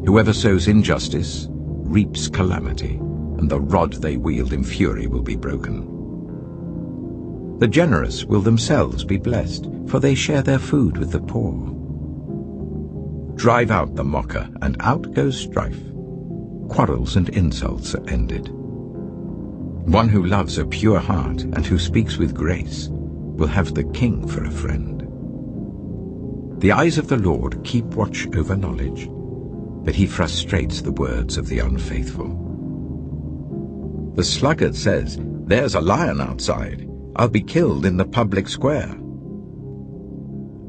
Whoever sows injustice reaps calamity, and the rod they wield in fury will be broken. The generous will themselves be blessed, for they share their food with the poor. Drive out the mocker, and out goes strife. Quarrels and insults are ended. One who loves a pure heart and who speaks with grace will have the king for a friend. The eyes of the Lord keep watch over knowledge, but he frustrates the words of the unfaithful. The sluggard says, "There's a lion outside. I'll be killed in the public square."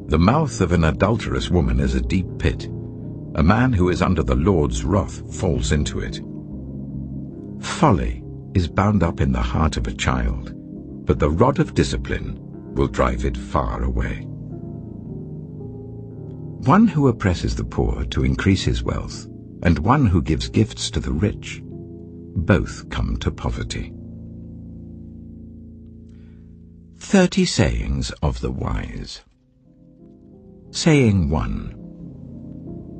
The mouth of an adulterous woman is a deep pit. A man who is under the Lord's wrath falls into it. Folly is bound up in the heart of a child, but the rod of discipline will drive it far away. One who oppresses the poor to increase his wealth, and one who gives gifts to the rich, both come to poverty. 30 Sayings of the Wise. Saying 1.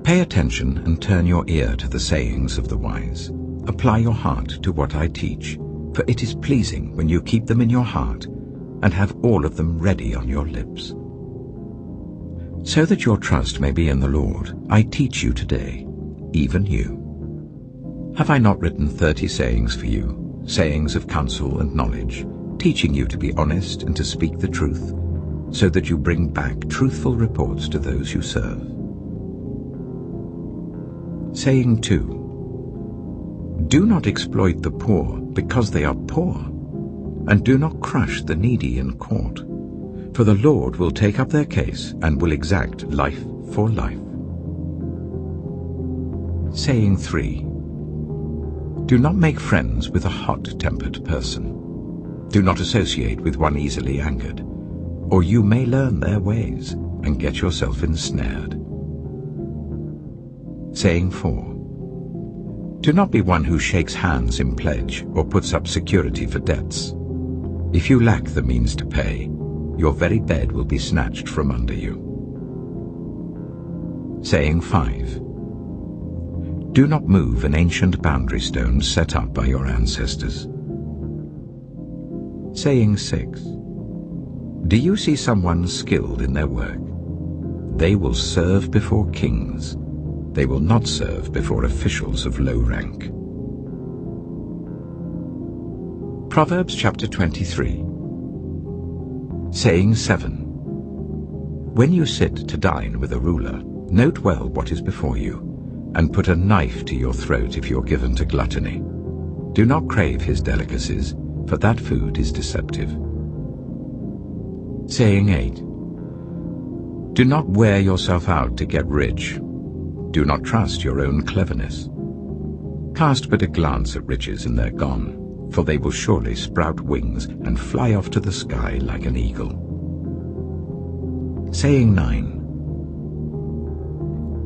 Pay attention and turn your ear to the sayings of the wise. Apply your heart to what I teach, for it is pleasing when you keep them in your heart and have all of them ready on your lips. So that your trust may be in the Lord, I teach you today, even you. Have I not written 30 sayings for you, sayings of counsel and knowledge, teaching you to be honest and to speak the truth, so that you bring back truthful reports to those you serve? Saying 2. Do not exploit the poor because they are poor, and do not crush the needy in court, for the Lord will take up their case and will exact life for life. Saying 3. Do not make friends with a hot-tempered person. Do not associate with one easily angered, or you may learn their ways and get yourself ensnared. Saying 4. Do not be one who shakes hands in pledge or puts up security for debts. If you lack the means to pay, your very bed will be snatched from under you. Saying 5. Do not move an ancient boundary stone set up by your ancestors. Saying 6. Do you see someone skilled in their work? they will serve before kings. They will not serve before officials of low rank. Proverbs chapter 23. Saying 7. When you sit to dine with a ruler, note well what is before you, and put a knife to your throat if you're given to gluttony. Do not crave his delicacies, for that food is deceptive. Saying 8. Do not wear yourself out to get rich. Do not trust your own cleverness. Cast but a glance at riches and they're gone, for they will surely sprout wings and fly off to the sky like an eagle. Saying 9.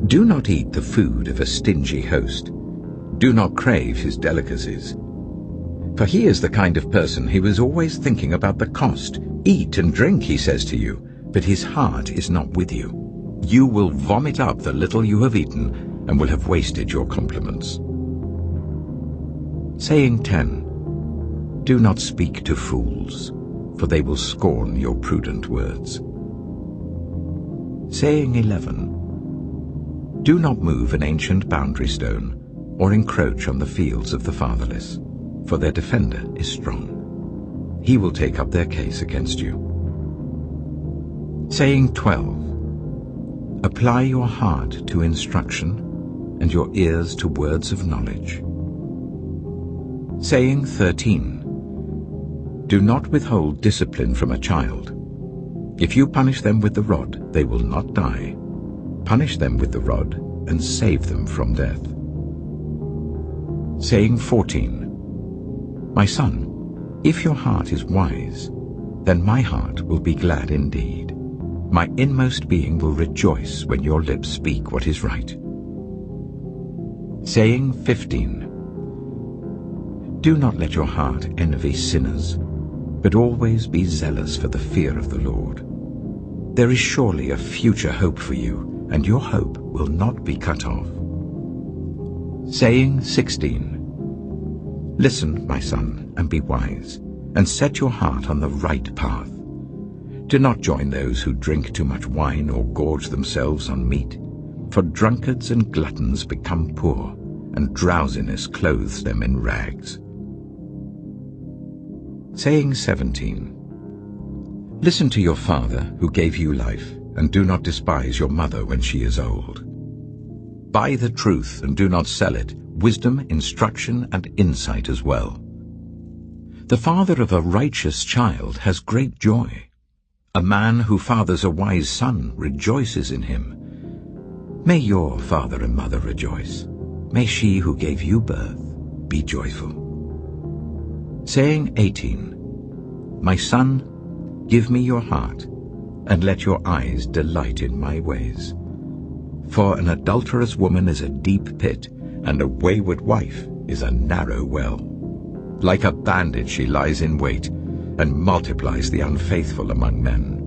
Do not eat the food of a stingy host. Do not crave his delicacies. For he is the kind of person who is always thinking about the cost. Eat and drink, he says to you, but his heart is not with you. You will vomit up the little you have eaten and will have wasted your compliments. Saying 10. Do not speak to fools, for they will scorn your prudent words. Saying 11. Do not move an ancient boundary stone, or encroach on the fields of the fatherless, for their defender is strong. He will take up their case against you. Saying 12. Apply your heart to instruction, and your ears to words of knowledge. Saying 13. Do not withhold discipline from a child. If you punish them with the rod, they will not die. Punish them with the rod, and save them from death. Saying 14. My son, if your heart is wise, then my heart will be glad indeed. My inmost being will rejoice when your lips speak what is right. Saying 15. Do not let your heart envy sinners, but always be zealous for the fear of the Lord. There is surely a future hope for you, and your hope will not be cut off. Saying 16. Listen, my son, and be wise, and set your heart on the right path. Do not join those who drink too much wine or gorge themselves on meat, for drunkards and gluttons become poor, and drowsiness clothes them in rags. Saying 17. Listen to your father who gave you life, and do not despise your mother when she is old. Buy the truth and do not sell it, wisdom, instruction, and insight as well. The father of a righteous child has great joy. A man who fathers a wise son rejoices in him. May your father and mother rejoice. May she who gave you birth be joyful. Saying 18. My son, give me your heart, and let your eyes delight in my ways. For an adulterous woman is a deep pit, and a wayward wife is a narrow well. Like a bandit she lies in wait, and multiplies the unfaithful among men.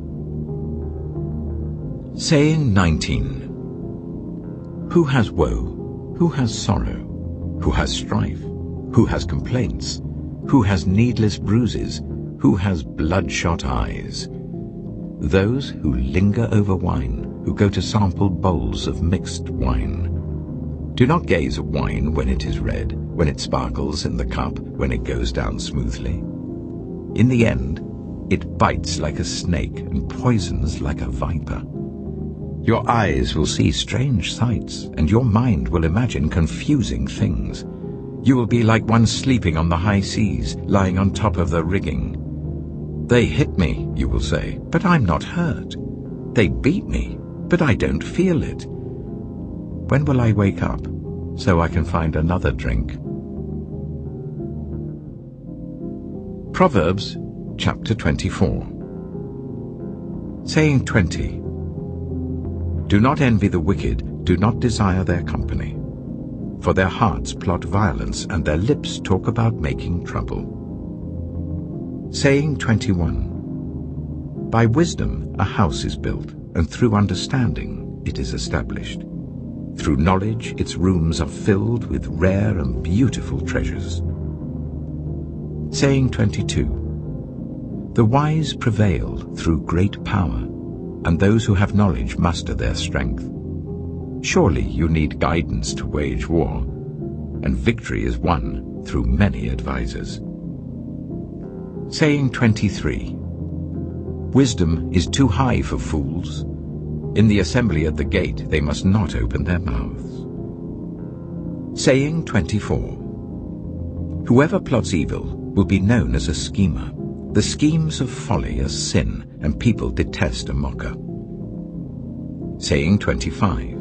Saying 19. Who has woe? Who has sorrow? Who has strife? Who has complaints? Who has needless bruises? Who has bloodshot eyes? Those who linger over wine, who go to sample bowls of mixed wine. Do not gaze at wine when it is red, when it sparkles in the cup, when it goes down smoothly. In the end, it bites like a snake and poisons like a viper. Your eyes will see strange sights, and your mind will imagine confusing things. You will be like one sleeping on the high seas, lying on top of the rigging. They hit me, you will say, but I'm not hurt. They beat me, but I don't feel it. When will I wake up, so I can find another drink? Proverbs chapter 24. Saying 20. Do not envy the wicked, do not desire their company. For their hearts plot violence, and their lips talk about making trouble. Saying 21. By wisdom a house is built, and through understanding it is established. Through knowledge its rooms are filled with rare and beautiful treasures. Saying 22. The wise prevail through great power, and those who have knowledge muster their strength. Surely you need guidance to wage war, and victory is won through many advisers. Saying 23. Wisdom is too high for fools. In the assembly at the gate they must not open their mouths. Saying 24. Whoever plots evil will be known as a schemer. The schemes of folly are sin, and people detest a mocker. Saying 25.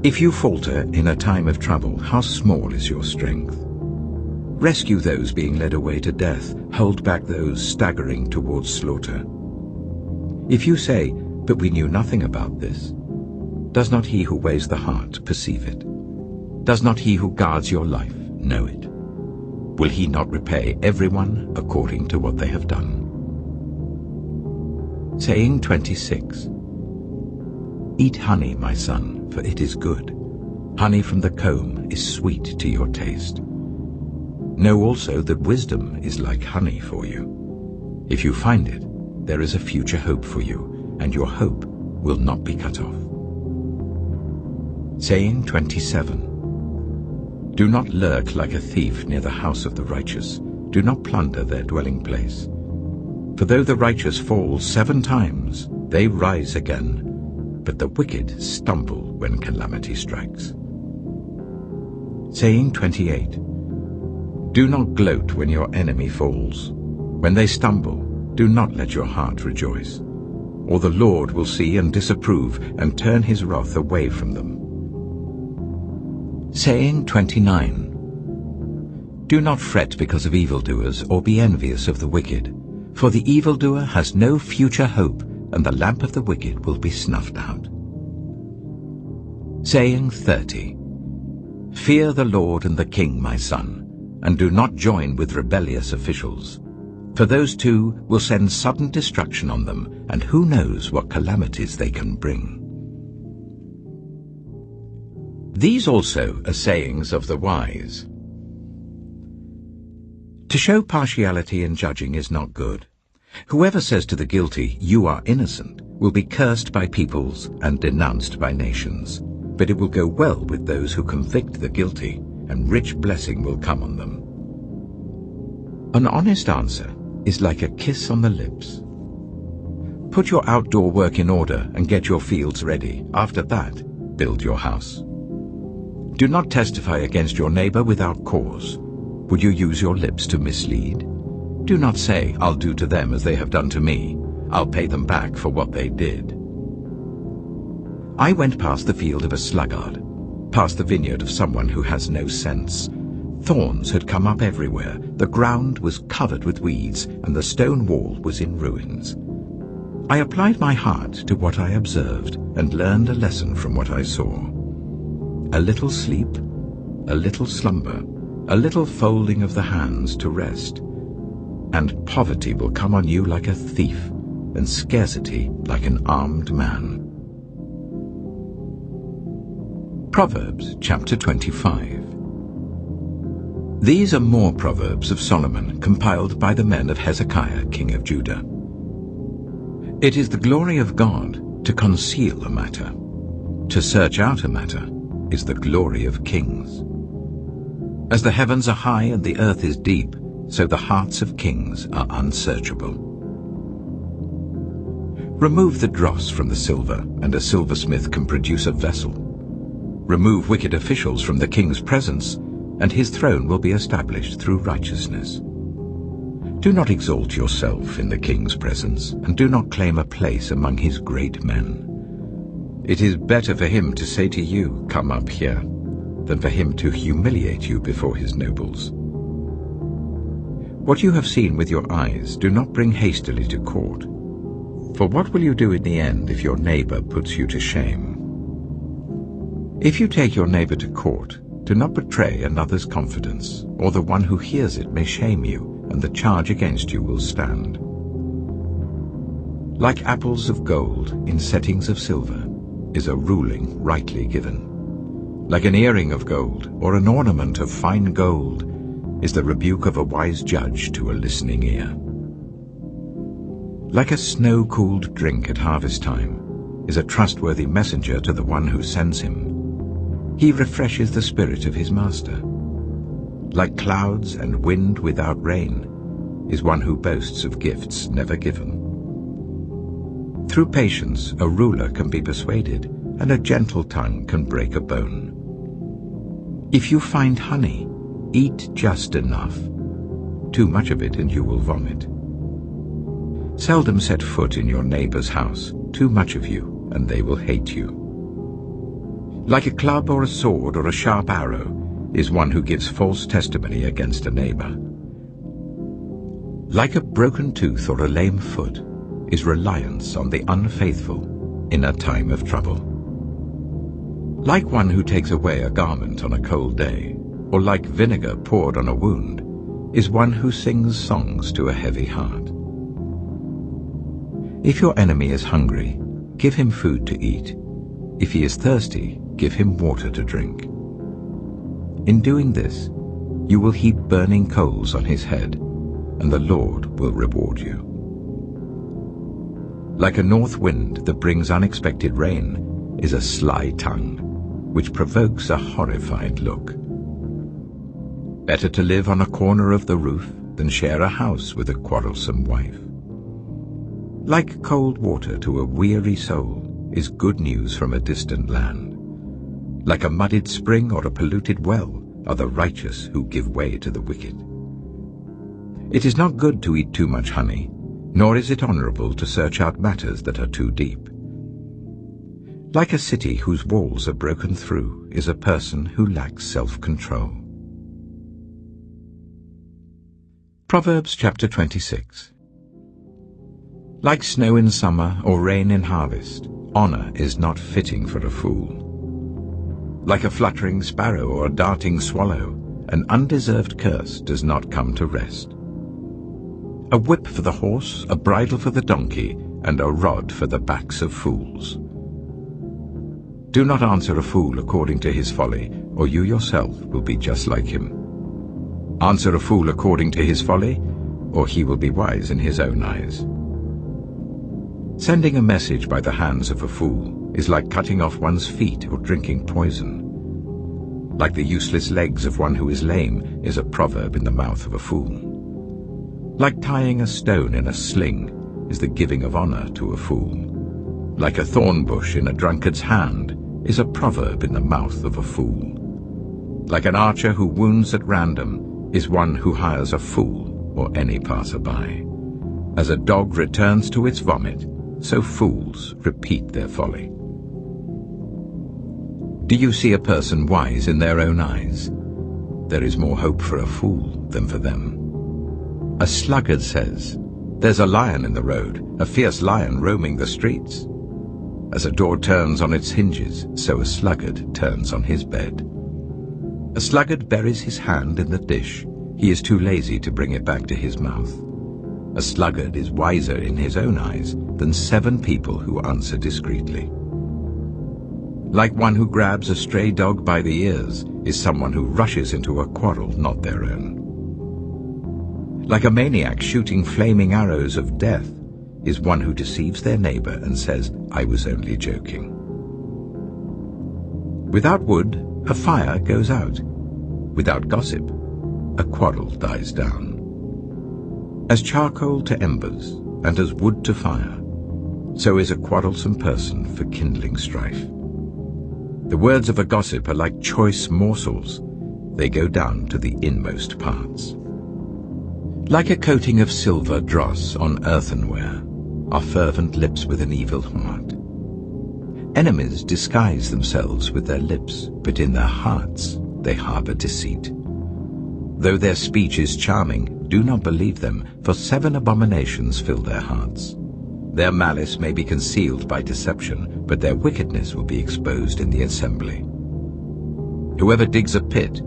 If you falter in a time of trouble, how small is your strength? Rescue those being led away to death, hold back those staggering towards slaughter. If you say, "But we knew nothing about this," does not he who weighs the heart perceive it? Does not he who guards your life know it? Will he not repay everyone according to what they have done? Saying 26. Eat honey, my son, for it is good. Honey from the comb is sweet to your taste. Know also that wisdom is like honey for you. If you find it, there is a future hope for you, and your hope will not be cut off. Saying 27. Do not lurk like a thief near the house of the righteous. Do not plunder their dwelling place. For though the righteous fall 7 times, they rise again, but the wicked stumble when calamity strikes. Saying 28. Do not gloat when your enemy falls. When they stumble, do not let your heart rejoice. Or the Lord will see and disapprove and turn his wrath away from them. Saying 29. Do not fret because of evildoers, or be envious of the wicked. For the evildoer has no future hope, and the lamp of the wicked will be snuffed out. Saying 30. Fear the Lord and the King, my son, and do not join with rebellious officials. For those two will send sudden destruction on them, and who knows what calamities they can bring. These also are sayings of the wise. To show partiality in judging is not good. Whoever says to the guilty, "You are innocent," will be cursed by peoples and denounced by nations. But it will go well with those who convict the guilty, and rich blessing will come on them. An honest answer is like a kiss on the lips. Put your outdoor work in order and get your fields ready. After that, build your house. Do not testify against your neighbor without cause. Would you use your lips to mislead? Do not say, "I'll do to them as they have done to me. I'll pay them back for what they did." I went past the field of a sluggard, past the vineyard of someone who has no sense. Thorns had come up everywhere, the ground was covered with weeds, and the stone wall was in ruins. I applied my heart to what I observed, and learned a lesson from what I saw. A little sleep, a little slumber, a little folding of the hands to rest, and poverty will come on you like a thief, and scarcity like an armed man. Proverbs chapter 25. These are more Proverbs of Solomon, compiled by the men of Hezekiah, king of Judah. It is the glory of God to conceal a matter. To search out a matter is the glory of kings. As the heavens are high and the earth is deep, so the hearts of kings are unsearchable. Remove the dross from the silver, and a silversmith can produce a vessel. Remove wicked officials from the king's presence, and his throne will be established through righteousness. Do not exalt yourself in the king's presence, and do not claim a place among his great men. It is better for him to say to you, "Come up here," than for him to humiliate you before his nobles. What you have seen with your eyes, do not bring hastily to court. For what will you do in the end if your neighbor puts you to shame? If you take your neighbor to court, do not betray another's confidence, or the one who hears it may shame you, and the charge against you will stand. Like apples of gold in settings of silver is a ruling rightly given. Like an earring of gold or an ornament of fine gold is the rebuke of a wise judge to a listening ear. Like a snow-cooled drink at harvest time is a trustworthy messenger to the one who sends him. He refreshes the spirit of his master. Like clouds and wind without rain is one who boasts of gifts never given. Through patience a ruler can be persuaded, and a gentle tongue can break a bone. If you find honey, eat just enough. Too much of it and you will vomit. Seldom set foot in your neighbor's house. Too much of you and they will hate you. Like a club or a sword or a sharp arrow is one who gives false testimony against a neighbor. Like a broken tooth or a lame foot is reliance on the unfaithful in a time of trouble. Like one who takes away a garment on a cold day, or like vinegar poured on a wound, is one who sings songs to a heavy heart. If your enemy is hungry, give him food to eat. If he is thirsty, give him water to drink. In doing this, you will heap burning coals on his head, and the Lord will reward you. Like a north wind that brings unexpected rain is a sly tongue, which provokes a horrified look. Better to live on a corner of the roof than share a house with a quarrelsome wife. Like cold water to a weary soul is good news from a distant land. Like a muddied spring or a polluted well are the righteous who give way to the wicked. It is not good to eat too much honey, nor is it honorable to search out matters that are too deep. Like a city whose walls are broken through is a person who lacks self-control. Proverbs chapter 26. Like snow in summer or rain in harvest, honor is not fitting for a fool. Like a fluttering sparrow or a darting swallow, an undeserved curse does not come to rest. A whip for the horse, a bridle for the donkey, and a rod for the backs of fools. Do not answer a fool according to his folly, or you yourself will be just like him. Answer a fool according to his folly, or he will be wise in his own eyes. Sending a message by the hands of a fool is like cutting off one's feet or drinking poison. Like the useless legs of one who is lame is a proverb in the mouth of a fool. Like tying a stone in a sling is the giving of honor to a fool. Like a thorn bush in a drunkard's hand is a proverb in the mouth of a fool. Like an archer who wounds at random is one who hires a fool or any passerby. As a dog returns to its vomit, so fools repeat their folly. Do you see a person wise in their own eyes? There is more hope for a fool than for them. A sluggard says, "There's a lion in the road, a fierce lion roaming the streets." As a door turns on its hinges, so a sluggard turns on his bed. A sluggard buries his hand in the dish. He is too lazy to bring it back to his mouth. A sluggard is wiser in his own eyes than 7 people who answer discreetly. Like one who grabs a stray dog by the ears is someone who rushes into a quarrel not their own. Like a maniac shooting flaming arrows of death is one who deceives their neighbor and says, "I was only joking." Without wood, a fire goes out. Without gossip, a quarrel dies down. As charcoal to embers and as wood to fire, so is a quarrelsome person for kindling strife. The words of a gossip are like choice morsels. They go down to the inmost parts. Like a coating of silver dross on earthenware are fervent lips with an evil heart. Enemies disguise themselves with their lips, but in their hearts they harbor deceit. Though their speech is charming, do not believe them, for 7 abominations fill their hearts. Their malice may be concealed by deception, but their wickedness will be exposed in the assembly. Whoever digs a pit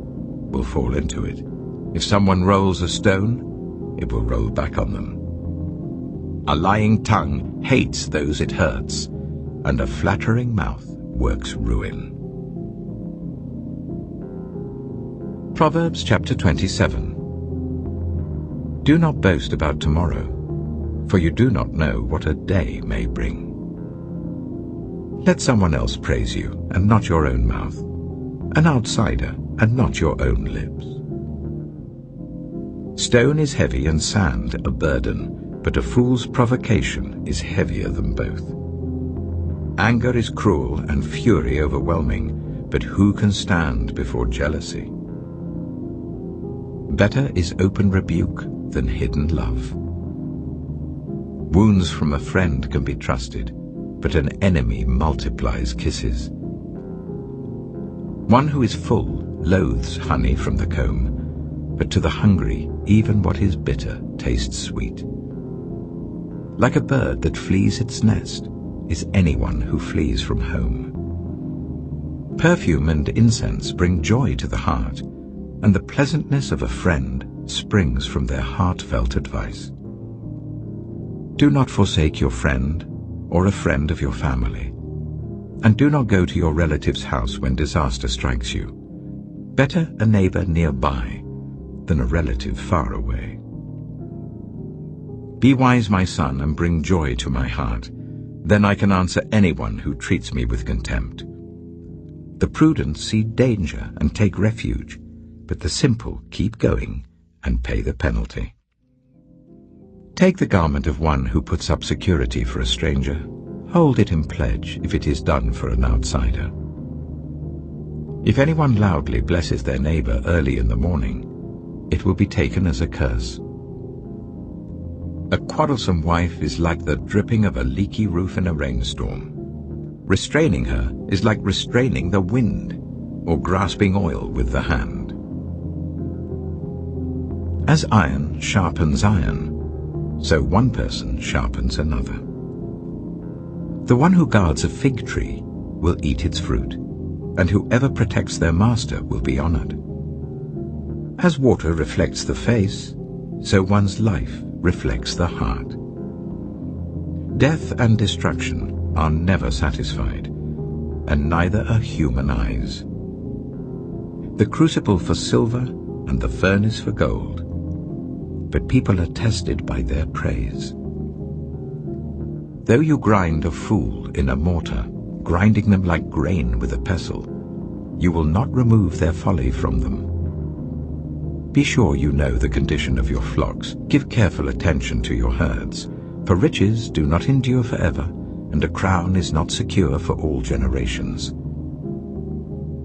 will fall into it. If someone rolls a stone, it will roll back on them. A lying tongue hates those it hurts, and a flattering mouth works ruin. Proverbs chapter 27. Do not boast about tomorrow, for you do not know what a day may bring. Let someone else praise you, and not your own mouth, an outsider, and not your own lips. Stone is heavy and sand a burden, but a fool's provocation is heavier than both. Anger is cruel and fury overwhelming, but who can stand before jealousy? Better is open rebuke than hidden love. Wounds from a friend can be trusted, but an enemy multiplies kisses. One who is full loathes honey from the comb, but to the hungry even what is bitter tastes sweet. Like a bird that flees its nest is anyone who flees from home. Perfume and incense bring joy to the heart, and the pleasantness of a friend springs from their heartfelt advice. Do not forsake your friend or a friend of your family, and do not go to your relative's house when disaster strikes you. Better a neighbor nearby than a relative far away. Be wise, my son, and bring joy to my heart. Then I can answer anyone who treats me with contempt. The prudent see danger and take refuge, but the simple keep going and pay the penalty. Take the garment of one who puts up security for a stranger. Hold it in pledge if it is done for an outsider. If anyone loudly blesses their neighbor early in the morning, it will be taken as a curse. A quarrelsome wife is like the dripping of a leaky roof in a rainstorm. Restraining her is like restraining the wind, or grasping oil with the hand. As iron sharpens iron, so one person sharpens another. The one who guards a fig tree will eat its fruit, and whoever protects their master will be honored. As water reflects the face, so one's life reflects the heart. Death and destruction are never satisfied, and neither are human eyes. The crucible for silver and the furnace for gold, but people are tested by their praise. Though you grind a fool in a mortar, grinding them like grain with a pestle, you will not remove their folly from them. Be sure you know the condition of your flocks. Give careful attention to your herds, for riches do not endure forever, and a crown is not secure for all generations.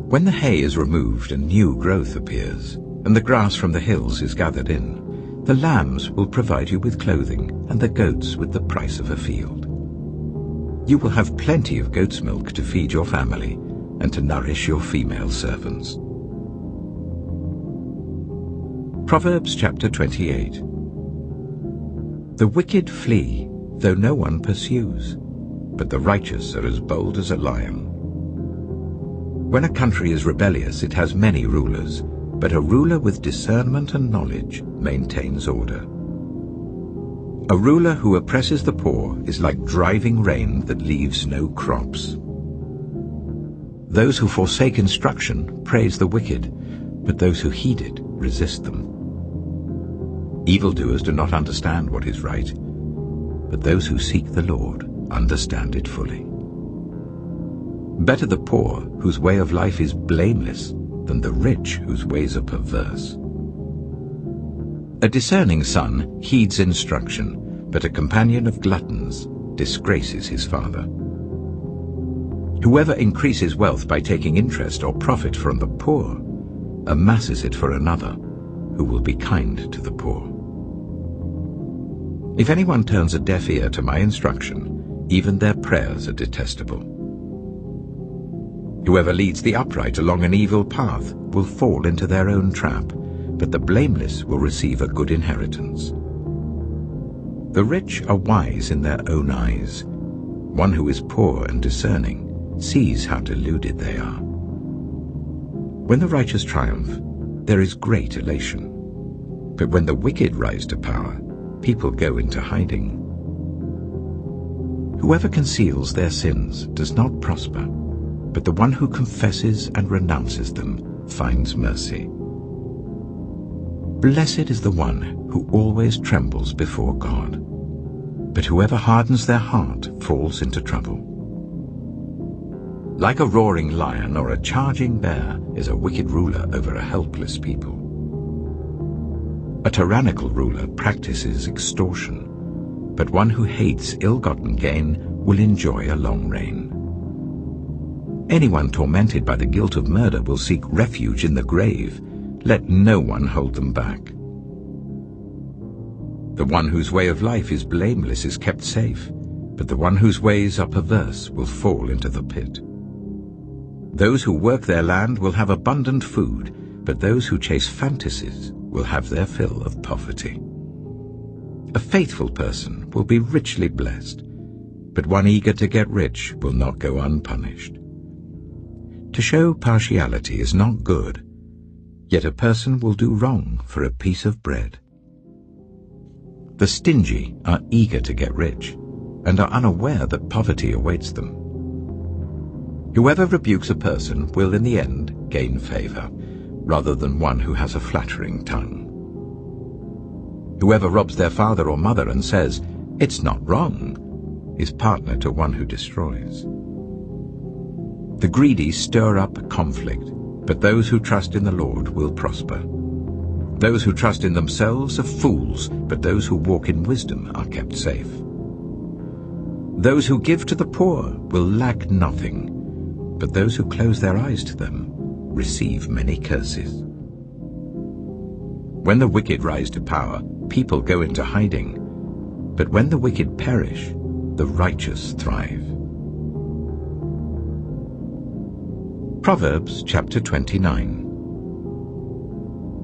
When the hay is removed and new growth appears, and the grass from the hills is gathered in, the lambs will provide you with clothing, and the goats with the price of a field. You will have plenty of goat's milk to feed your family, and to nourish your female servants. Proverbs chapter 28. The wicked flee, though no one pursues, but the righteous are as bold as a lion. When a country is rebellious, it has many rulers, but a ruler with discernment and knowledge maintains order. A ruler who oppresses the poor is like driving rain that leaves no crops. Those who forsake instruction praise the wicked, but those who heed it resist them. Evildoers do not understand what is right, but those who seek the Lord understand it fully. Better the poor whose way of life is blameless than the rich whose ways are perverse. A discerning son heeds instruction, but a companion of gluttons disgraces his father. Whoever increases wealth by taking interest or profit from the poor amasses it for another, who will be kind to the poor. If anyone turns a deaf ear to my instruction, even their prayers are detestable. Whoever leads the upright along an evil path will fall into their own trap, but the blameless will receive a good inheritance. The rich are wise in their own eyes. One who is poor and discerning sees how deluded they are. When the righteous triumph, there is great elation. But when the wicked rise to power, people go into hiding. Whoever conceals their sins does not prosper, but the one who confesses and renounces them finds mercy. Blessed is the one who always trembles before God. but whoever hardens their heart falls into trouble. Like a roaring lion or a charging bear is a wicked ruler over a helpless people. A tyrannical ruler practices extortion, but one who hates ill-gotten gain will enjoy a long reign. Anyone tormented by the guilt of murder will seek refuge in the grave. Let no one hold them back. The one whose way of life is blameless is kept safe, but the one whose ways are perverse will fall into the pit. Those who work their land will have abundant food, but those who chase fantasies will have their fill of poverty. A faithful person will be richly blessed, but one eager to get rich will not go unpunished. To show partiality is not good, yet a person will do wrong for a piece of bread. The stingy are eager to get rich, and are unaware that poverty awaits them. Whoever rebukes a person will in the end gain favor, rather than one who has a flattering tongue. Whoever robs their father or mother and says, "It's not wrong," is partner to one who destroys. The greedy stir up conflict, but those who trust in the Lord will prosper. Those who trust in themselves are fools, but those who walk in wisdom are kept safe. Those who give to the poor will lack nothing, but those who close their eyes to them receive many curses. When the wicked rise to power, people go into hiding, but when the wicked perish, the righteous thrive. Proverbs chapter 29.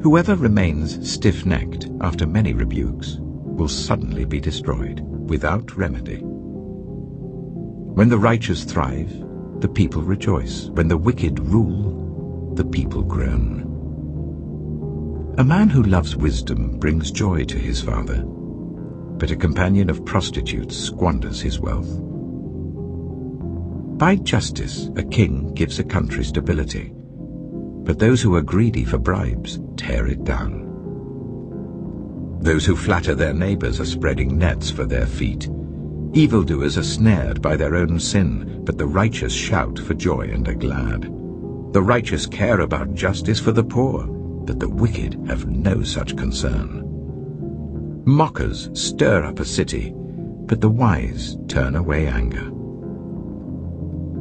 Whoever remains stiff-necked after many rebukes will suddenly be destroyed without remedy. When the righteous thrive, the people rejoice. When the wicked rule, the people groan. A man who loves wisdom brings joy to his father, but a companion of prostitutes squanders his wealth. By justice, a king gives a country stability, but those who are greedy for bribes tear it down. Those who flatter their neighbors are spreading nets for their feet. Evildoers are snared by their own sin, but the righteous shout for joy and are glad. The righteous care about justice for the poor, but the wicked have no such concern. Mockers stir up a city, but the wise turn away anger.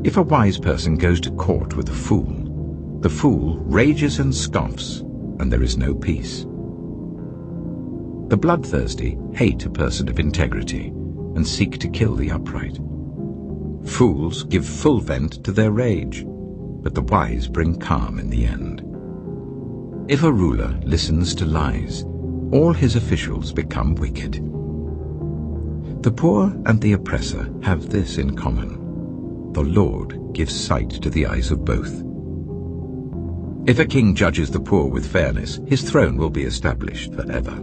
If a wise person goes to court with a fool, the fool rages and scoffs, and there is no peace. The bloodthirsty hate a person of integrity and seek to kill the upright. Fools give full vent to their rage, but the wise bring calm in the end. If a ruler listens to lies, all his officials become wicked. The poor and the oppressor have this in common: the Lord gives sight to the eyes of both. If a king judges the poor with fairness, his throne will be established forever.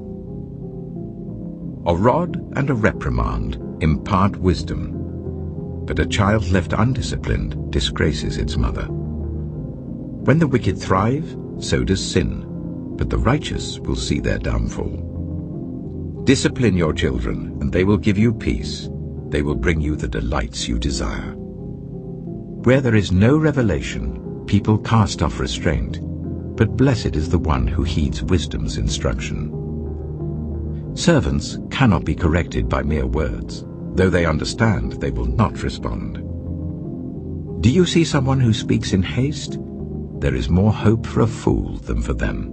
A rod and a reprimand impart wisdom, but a child left undisciplined disgraces its mother. When the wicked thrive, so does sin, but the righteous will see their downfall. Discipline your children, and they will give you peace. They will bring you the delights you desire. Where there is no revelation, people cast off restraint, but blessed is the one who heeds wisdom's instruction. Servants cannot be corrected by mere words. Though they understand, they will not respond. Do you see someone who speaks in haste? There is more hope for a fool than for them.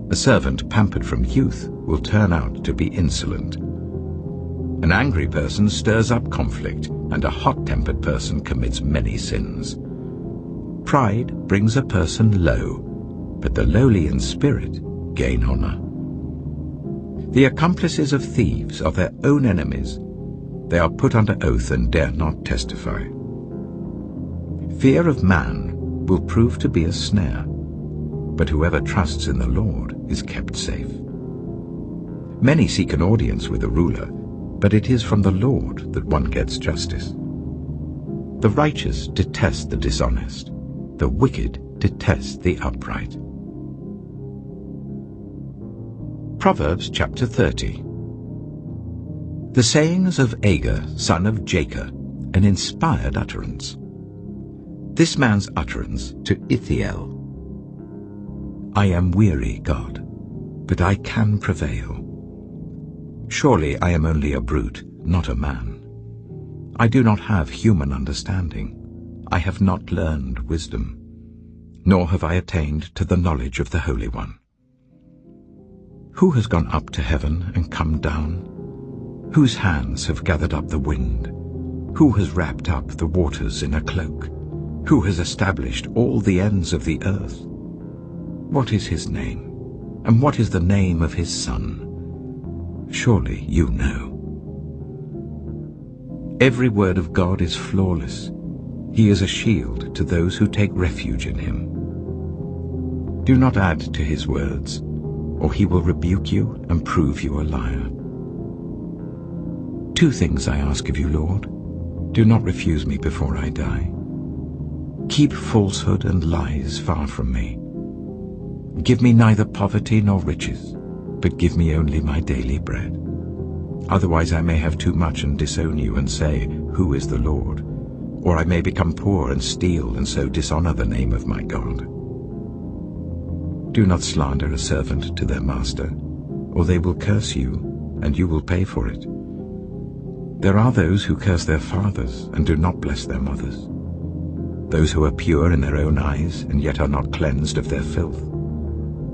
A servant pampered from youth will turn out to be insolent. An angry person stirs up conflict, and a hot-tempered person commits many sins. Pride brings a person low, but the lowly in spirit gain honor. The accomplices of thieves are their own enemies. They are put under oath and dare not testify. Fear of man will prove to be a snare, but whoever trusts in the Lord is kept safe. Many seek an audience with a ruler, but it is from the Lord that one gets justice. The righteous detest the dishonest. The wicked detest the upright. Proverbs chapter 30. The sayings of Agur, son of Jacob, an inspired utterance. This man's utterance to Ithiel. I am weary, God, but I can prevail. Surely I am only a brute, not a man. I do not have human understanding. I have not learned wisdom, nor have I attained to the knowledge of the Holy One. Who has gone up to heaven and come down? Whose hands have gathered up the wind? Who has wrapped up the waters in a cloak? Who has established all the ends of the earth? What is his name? And what is the name of his son? Surely you know. Every word of God is flawless. He is a shield to those who take refuge in him. Do not add to his words, or he will rebuke you and prove you a liar. 2 things I ask of you, Lord. Do not refuse me before I die. Keep falsehood and lies far from me. Give me neither poverty nor riches, but give me only my daily bread. Otherwise I may have too much and disown you and say, Who is the Lord? Or I may become poor and steal and so dishonor the name of my God. Do not slander a servant to their master, or they will curse you, and you will pay for it. There are those who curse their fathers and do not bless their mothers, those who are pure in their own eyes and yet are not cleansed of their filth,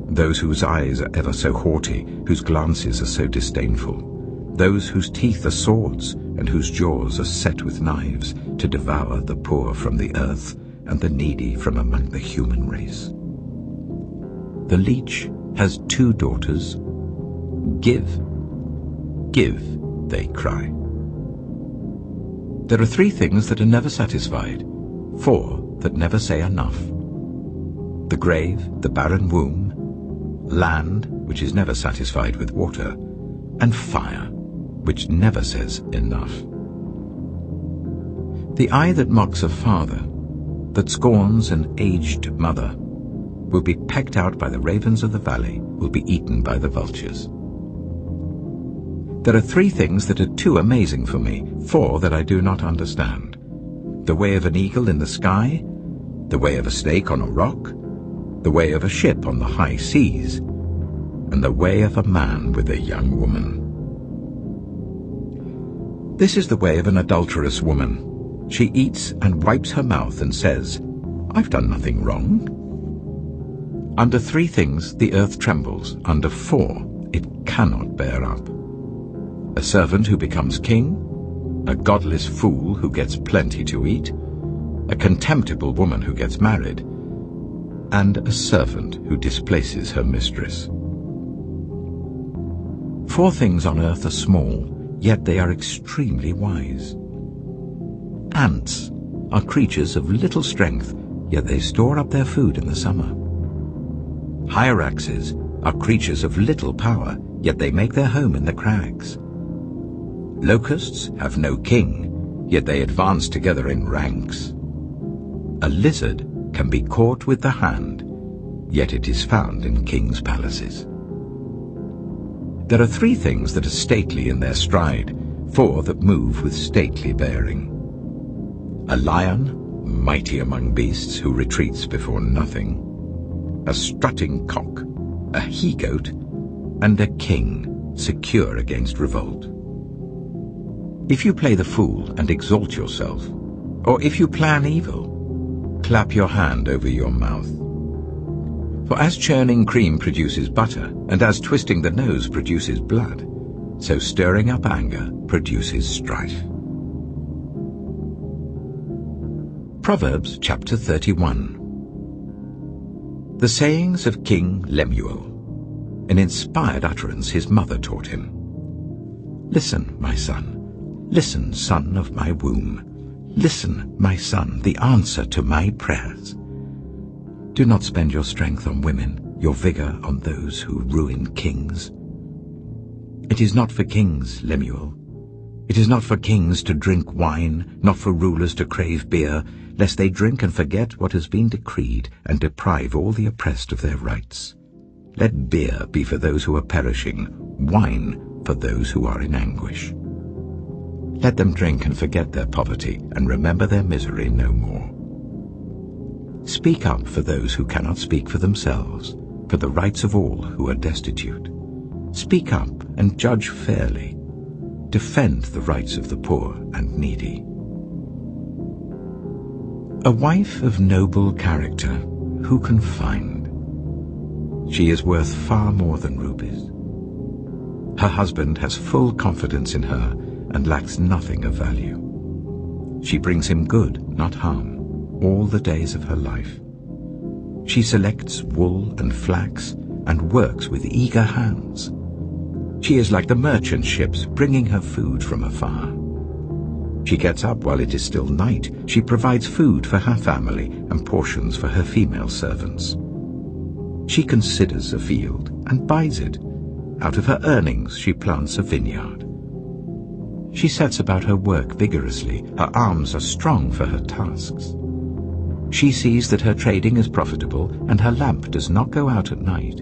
those whose eyes are ever so haughty, whose glances are so disdainful, those whose teeth are swords and whose jaws are set with knives, to devour the poor from the earth and the needy from among the human race. The leech has 2 daughters. Give, give, they cry. There are 3 things that are never satisfied, 4 that never say enough. The grave, the barren womb, land, which is never satisfied with water, and fire, which never says enough. The eye that mocks a father, that scorns an aged mother, will be pecked out by the ravens of the valley, will be eaten by the vultures. There are 3 things that are too amazing for me, 4 that I do not understand. The way of an eagle in the sky, the way of a snake on a rock, the way of a ship on the high seas, and the way of a man with a young woman. This is the way of an adulterous woman. She eats and wipes her mouth and says, I've done nothing wrong. Under 3 things the earth trembles, under 4 it cannot bear up. A servant who becomes king, a godless fool who gets plenty to eat, a contemptible woman who gets married, and a servant who displaces her mistress. 4 things on earth are small, yet they are extremely wise. Ants are creatures of little strength, yet they store up their food in the summer. Hyraxes are creatures of little power, yet they make their home in the crags. Locusts have no king, yet they advance together in ranks. A lizard can be caught with the hand, yet it is found in kings' palaces. There are 3 things that are stately in their stride, 4 that move with stately bearing. A lion, mighty among beasts, who retreats before nothing, a strutting cock, a he-goat, and a king, secure against revolt. If you play the fool and exalt yourself, or if you plan evil, clap your hand over your mouth. For as churning cream produces butter, and as twisting the nose produces blood, so stirring up anger produces strife. Proverbs chapter 31. The sayings of King Lemuel, an inspired utterance his mother taught him. Listen, my son. Listen, son of my womb. Listen, my son, the answer to my prayers. Do not spend your strength on women, your vigor on those who ruin kings. It is not for kings, Lemuel. It is not for kings to drink wine, not for rulers to crave beer, lest they drink and forget what has been decreed, and deprive all the oppressed of their rights. Let beer be for those who are perishing, wine for those who are in anguish. Let them drink and forget their poverty and remember their misery no more. Speak up for those who cannot speak for themselves, for the rights of all who are destitute. Speak up and judge fairly. Defend the rights of the poor and needy. A wife of noble character, who can find? She is worth far more than rubies. Her husband has full confidence in her and lacks nothing of value. She brings him good, not harm, all the days of her life. She selects wool and flax and works with eager hands. She is like the merchant ships bringing her food from afar. She gets up while it is still night. She provides food for her family and portions for her female servants. She considers a field and buys it. Out of her earnings she plants a vineyard. She sets about her work vigorously. Her arms are strong for her tasks. She sees that her trading is profitable and her lamp does not go out at night.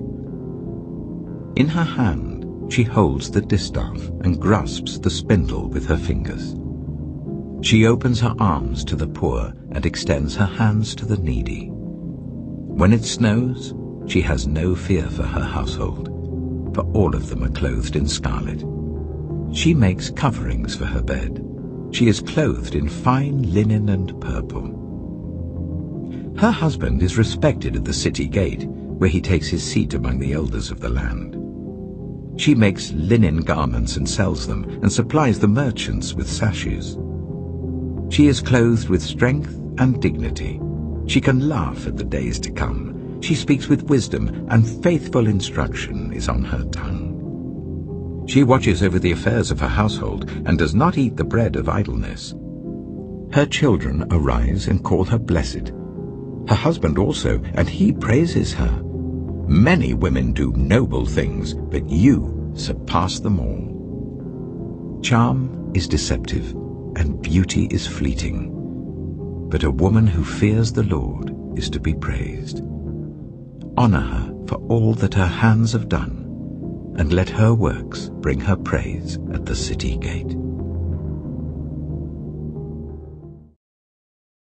In her hand she holds the distaff and grasps the spindle with her fingers. She opens her arms to the poor and extends her hands to the needy. When it snows, she has no fear for her household, for all of them are clothed in scarlet. She makes coverings for her bed. She is clothed in fine linen and purple. Her husband is respected at the city gate, where he takes his seat among the elders of the land. She makes linen garments and sells them, and supplies the merchants with sashes. She is clothed with strength and dignity. She can laugh at the days to come. She speaks with wisdom, and faithful instruction is on her tongue. She watches over the affairs of her household, and does not eat the bread of idleness. Her children arise and call her blessed. Her husband also, and he praises her. Many women do noble things, but you surpass them all. Charm is deceptive, and beauty is fleeting. But a woman who fears the Lord is to be praised. Honor her for all that her hands have done, and let her works bring her praise at the city gate.